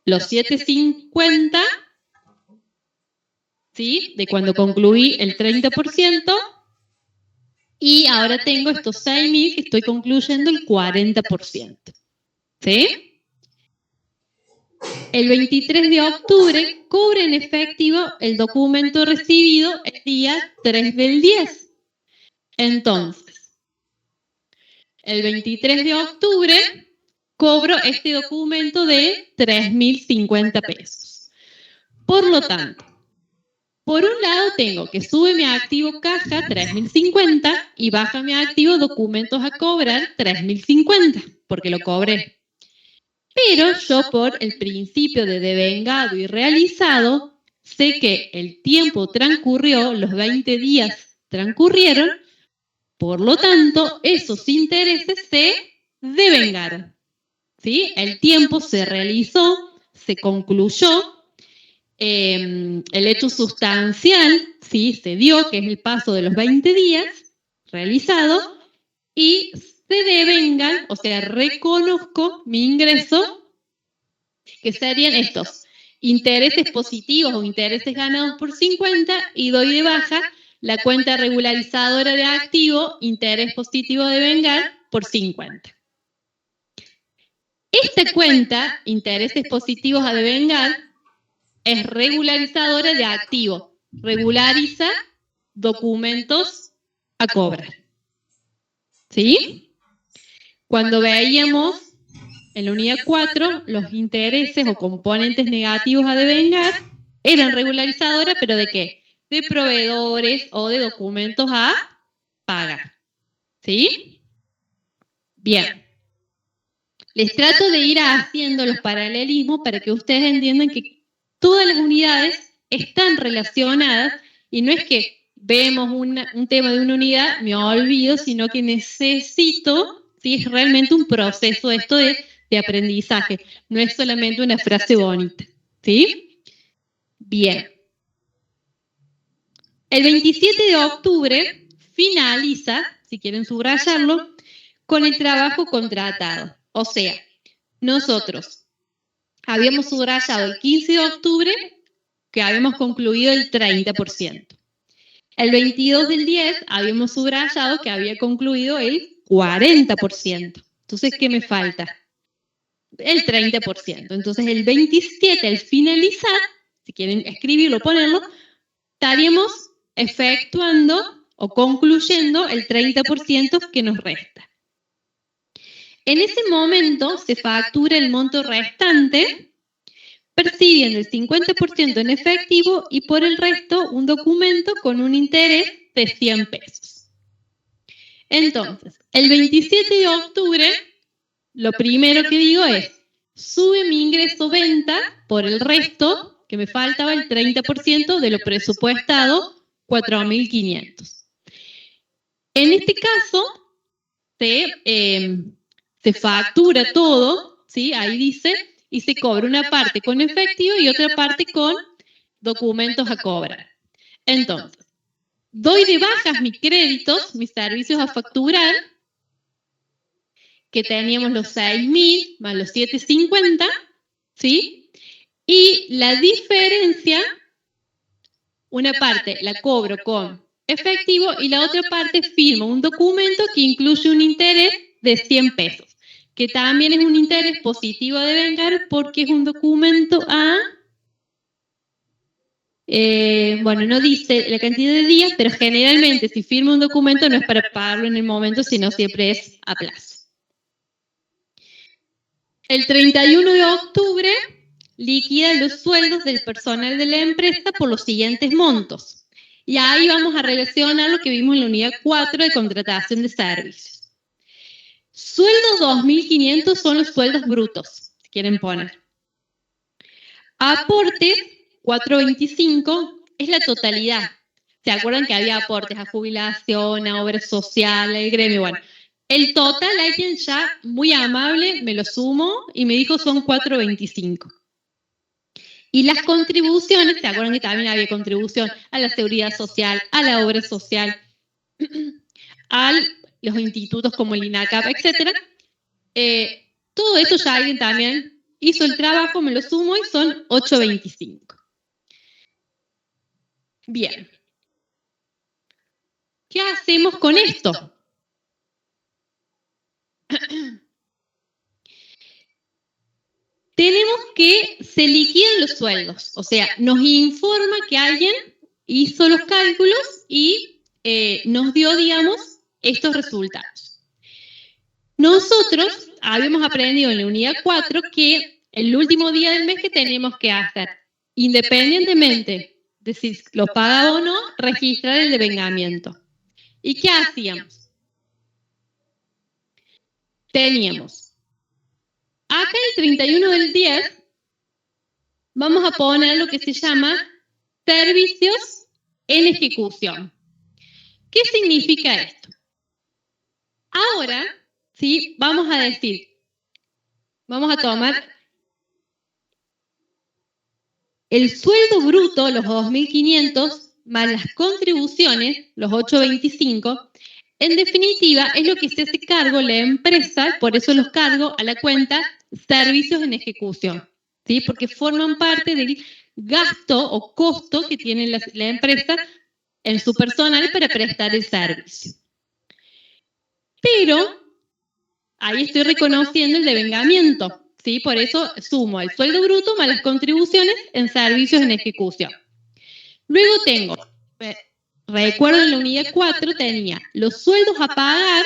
Los 750, ¿sí? De cuando concluí el 30%, y ahora tengo estos 6.000 que estoy concluyendo el 40%. ¿Sí? El 23 de octubre cobra en efectivo el documento recibido el día 3 del 10. Entonces, el 23 de octubre cobro este documento de 3.050 pesos. Por lo tanto, por un lado tengo que sube mi activo caja 3.050 y baja mi activo documentos a cobrar 3.050, porque lo cobré. Pero yo por el principio de devengado y realizado, sé que el tiempo transcurrió, los 20 días transcurrieron, por lo tanto, esos intereses se devengaron. ¿Sí? El tiempo se realizó, se concluyó, el hecho sustancial, ¿sí? Se dio, que es el paso de los 20 días realizado, y se devengan, o sea, reconozco mi ingreso, que serían estos intereses positivos o intereses ganados por 50, y doy de baja la cuenta regularizadora de activo, interés positivo de devengar por 50. Esta cuenta, intereses positivos a devengar, es regularizadora de activo. Regulariza documentos a cobrar. ¿Sí? Cuando veíamos en la unidad 4, los intereses o componentes negativos a devengar eran regularizadoras, pero ¿de qué? De proveedores o de documentos a pagar. ¿Sí? Bien. Les trato de ir haciendo los paralelismos para que ustedes entiendan que todas las unidades están relacionadas y no es que vemos un tema de una unidad, me olvido, sino que necesito, ¿sí? Es realmente un proceso esto de aprendizaje, no es solamente una frase bonita. ¿Sí? Bien. El 27 de octubre finaliza, si quieren subrayarlo, con el trabajo contratado. O sea, nosotros habíamos subrayado el 15 de octubre que habíamos concluido el 30%. El 22 del 10 habíamos subrayado que había concluido el 40%. Entonces, ¿qué me falta? El 30%. Entonces, el 27, al finalizar, si quieren escribirlo o ponerlo, estaríamos efectuando o concluyendo el 30% que nos resta. En ese momento se factura el monto restante, percibiendo el 50% en efectivo y por el resto un documento con un interés de 100 pesos. Entonces, el 27 de octubre, lo primero que digo es, sube mi ingreso venta por el resto, que me faltaba el 30% de lo presupuestado, 4.500. En este caso, se factura todo, ¿sí? Ahí dice, y se cobra una parte con efectivo y otra parte con documentos a cobrar. Entonces, doy de bajas mis créditos, mis servicios a facturar, que teníamos los 6.000 más los 750, ¿sí? Y la diferencia, una parte la cobro con efectivo y la otra parte firmo un documento que incluye un interés de 100 pesos, que también es un interés positivo a devengar porque es un documento a... bueno, no dice la cantidad de días, pero generalmente si firmo un documento no es para pagarlo en el momento, sino siempre es a plazo. El 31 de octubre liquida los sueldos del personal de la empresa por los siguientes montos. Y ahí vamos a relacionar lo que vimos en la unidad 4 de contratación de servicios. Sueldos 2.500 son los sueldos brutos, si quieren poner. Aportes 425 es la totalidad. ¿Se acuerdan que había aportes a jubilación, a obra social, al gremio? Bueno, el total, alguien ya muy amable me lo sumó y me dijo son 425. Y las contribuciones, ¿se acuerdan que también había contribución a la seguridad social, a la obra social, a los institutos como el INACAP, etcétera? Todo esto ya alguien también hizo el trabajo, me lo sumo y son 825. Bien. ¿Qué hacemos con esto? Tenemos que se liquidan los sueldos, o sea, nos informa que alguien hizo los cálculos y nos dio, digamos, estos resultados. Nosotros habíamos aprendido en la unidad 4 que el último día del mes que tenemos que hacer, independientemente de si lo pagaba o no, registrar el devengamiento. ¿Y qué hacíamos? Teníamos acá el 31 del 10, vamos a poner lo que se llama servicios en ejecución. ¿Qué significa esto? Ahora, ¿sí? Vamos a decir, vamos a tomar el sueldo bruto, los 2.500, más las contribuciones, los 825, en definitiva, es lo que se hace cargo la empresa, por eso los cargo a la cuenta servicios en ejecución, ¿sí? Porque forman parte del gasto o costo que tiene la empresa en su personal para prestar el servicio. Pero ahí estoy reconociendo el devengamiento, ¿sí? Por eso sumo el sueldo bruto más las contribuciones en servicios en ejecución. Luego tengo... Recuerdo en la unidad 4 tenía los sueldos a pagar,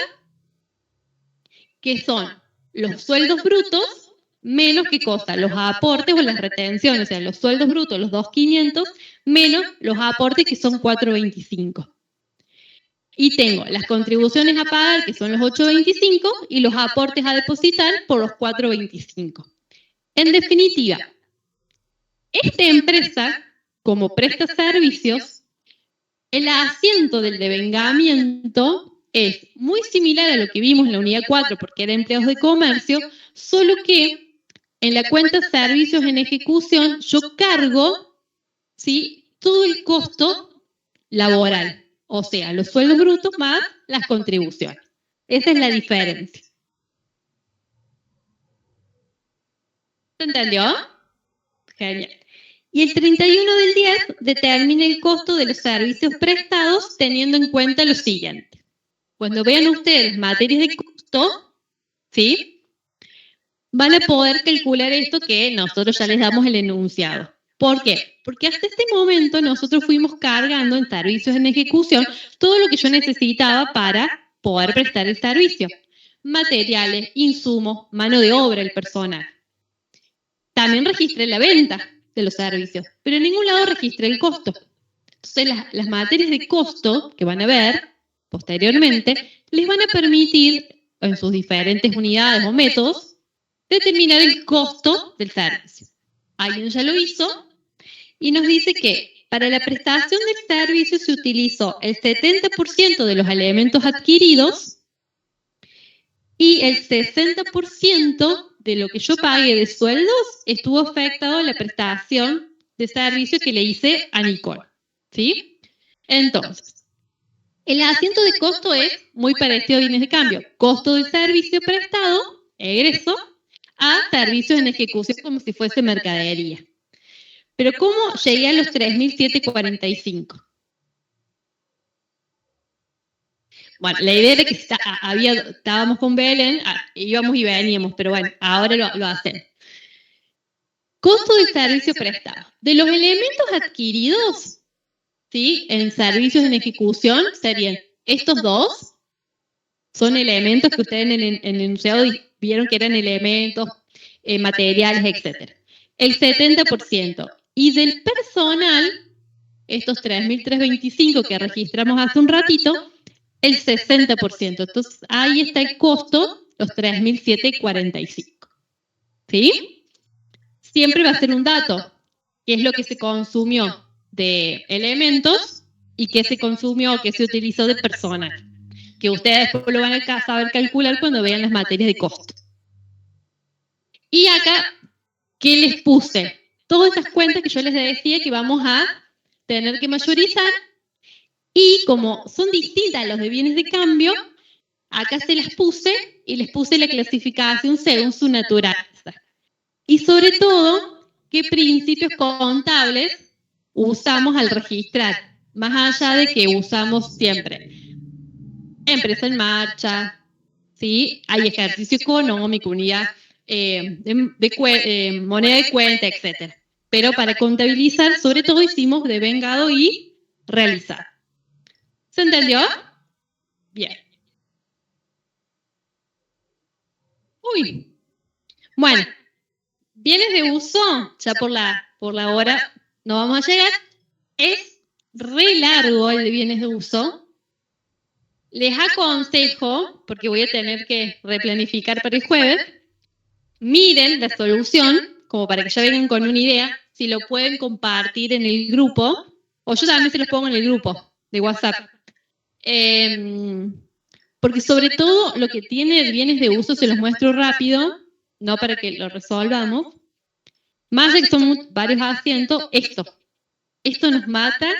que son los sueldos brutos, menos qué cosa, los aportes o las retenciones, o sea, los sueldos brutos, los 2.500, menos los aportes que son 4.25. Y tengo las contribuciones a pagar, que son los 8.25, y los aportes a depositar por los 4.25. En definitiva, esta empresa, como presta servicios, el asiento del devengamiento es muy similar a lo que vimos en la unidad 4 porque era empleados de comercio, solo que en la cuenta servicios en ejecución yo cargo, ¿sí?, todo el costo laboral. O sea, los sueldos brutos más las contribuciones. Esa es la diferencia. ¿Se entendió? Genial. Y el 31 del 10 determina el costo de los servicios prestados teniendo en cuenta lo siguiente. Cuando vean ustedes materias de costo, ¿sí? Van a poder calcular esto que nosotros ya les damos el enunciado. ¿Por qué? Porque hasta este momento nosotros fuimos cargando en servicios en ejecución todo lo que yo necesitaba para poder prestar el servicio. Materiales, insumos, mano de obra, el personal. También registré la venta de los servicios, pero en ningún lado registré el costo. Entonces las materias de costo que van a ver posteriormente les van a permitir en sus diferentes unidades o métodos determinar el costo del servicio. Alguien ya lo hizo y nos dice que para la prestación del servicio se utilizó el 70% de los elementos adquiridos y el 60% de lo que yo pagué de sueldos estuvo afectado a la prestación de servicio que le hice a Nicole. ¿Sí? Entonces, el asiento de costo es muy parecido a bienes de cambio. Costo del servicio prestado, egreso, a servicios en ejecución como si fuese mercadería. Pero ¿cómo llegué a los 3.745? Bueno, la idea era que estábamos con Belén, íbamos y veníamos, pero bueno, ahora lo hacemos. Costo del servicio prestado. De los elementos adquiridos, ¿sí? En servicios en ejecución serían estos dos, son elementos que ustedes en el enunciado vieron que eran elementos, materiales, etc. El 70%. Y del personal, estos 3.325 que registramos hace un ratito, el 60%. Entonces, ahí está el costo, los 3.745. ¿Sí? Siempre va a ser un dato, que es lo que se consumió de elementos y que se consumió, que se utilizó de personal. Que ustedes después lo van a saber calcular cuando vean las materias de costo. Y acá, ¿qué les puse? Todas estas cuentas que yo les decía que vamos a tener que mayorizar. Y como son distintas a los de bienes de cambio, acá se las puse y les puse la clasificación según su naturaleza. Y sobre todo, qué principios contables usamos al registrar, más allá de que usamos siempre empresa en marcha, ¿sí? Hay ejercicio económico, unidad moneda de cuenta, etc. Pero para contabilizar, sobre todo hicimos devengado y realizar. ¿Se entendió? Bien. Uy. Bueno, bienes de uso, ya por la hora no vamos a llegar. Es re largo el de bienes de uso. Les aconsejo, porque voy a tener que replanificar para el jueves, miren la solución, como para que ya vengan con una idea, si lo pueden compartir en el grupo, o yo también se los pongo en el grupo de WhatsApp. Porque sobre todo lo que tiene bienes de uso se los muestro rápido, no para que lo resolvamos. Más de que son varios asientos, esto nos mata,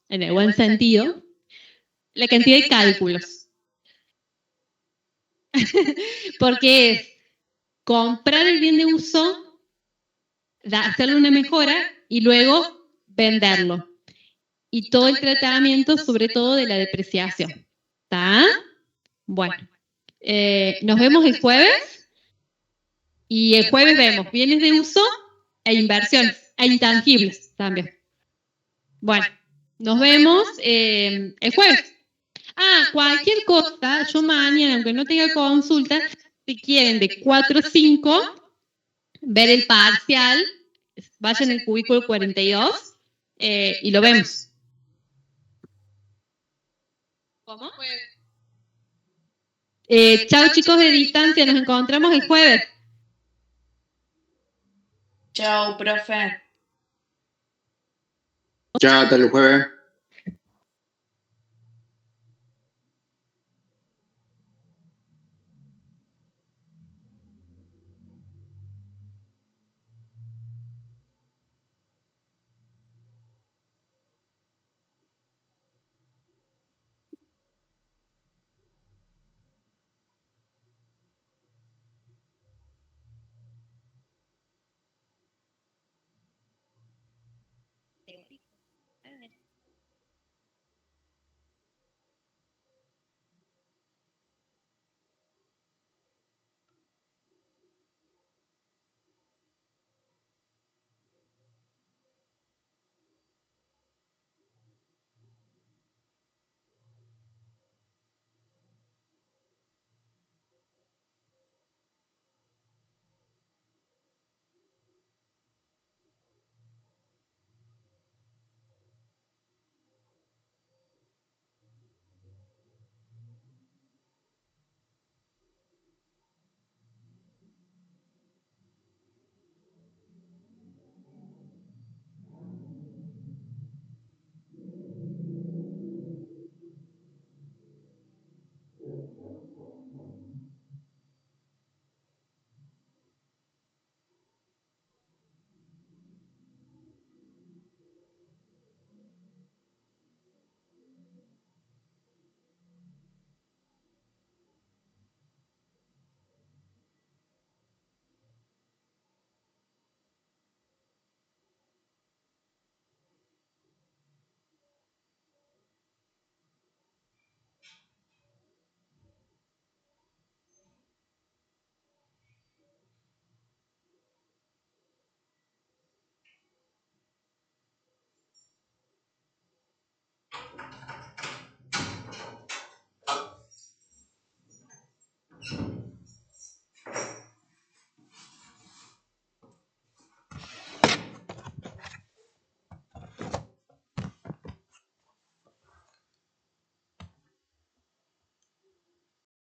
en el buen sentido, la cantidad de cálculos. Porque es comprar el bien de uso, hacerle una mejora y luego venderlo. Y todo el tratamiento, sobre todo de la depreciación. ¿Está? Bueno, nos vemos el jueves. Y el jueves vemos bienes de uso e inversiones, e intangibles también. Bueno, nos vemos el jueves. Cualquier cosa, yo mañana, aunque no tenga consulta, si quieren de 4 a 5, ver el parcial, vayan al cubículo 42 y lo vemos. ¿Cómo? Chao chicos de distancia, nos encontramos el jueves. Chao, profe. Chao, hasta el jueves.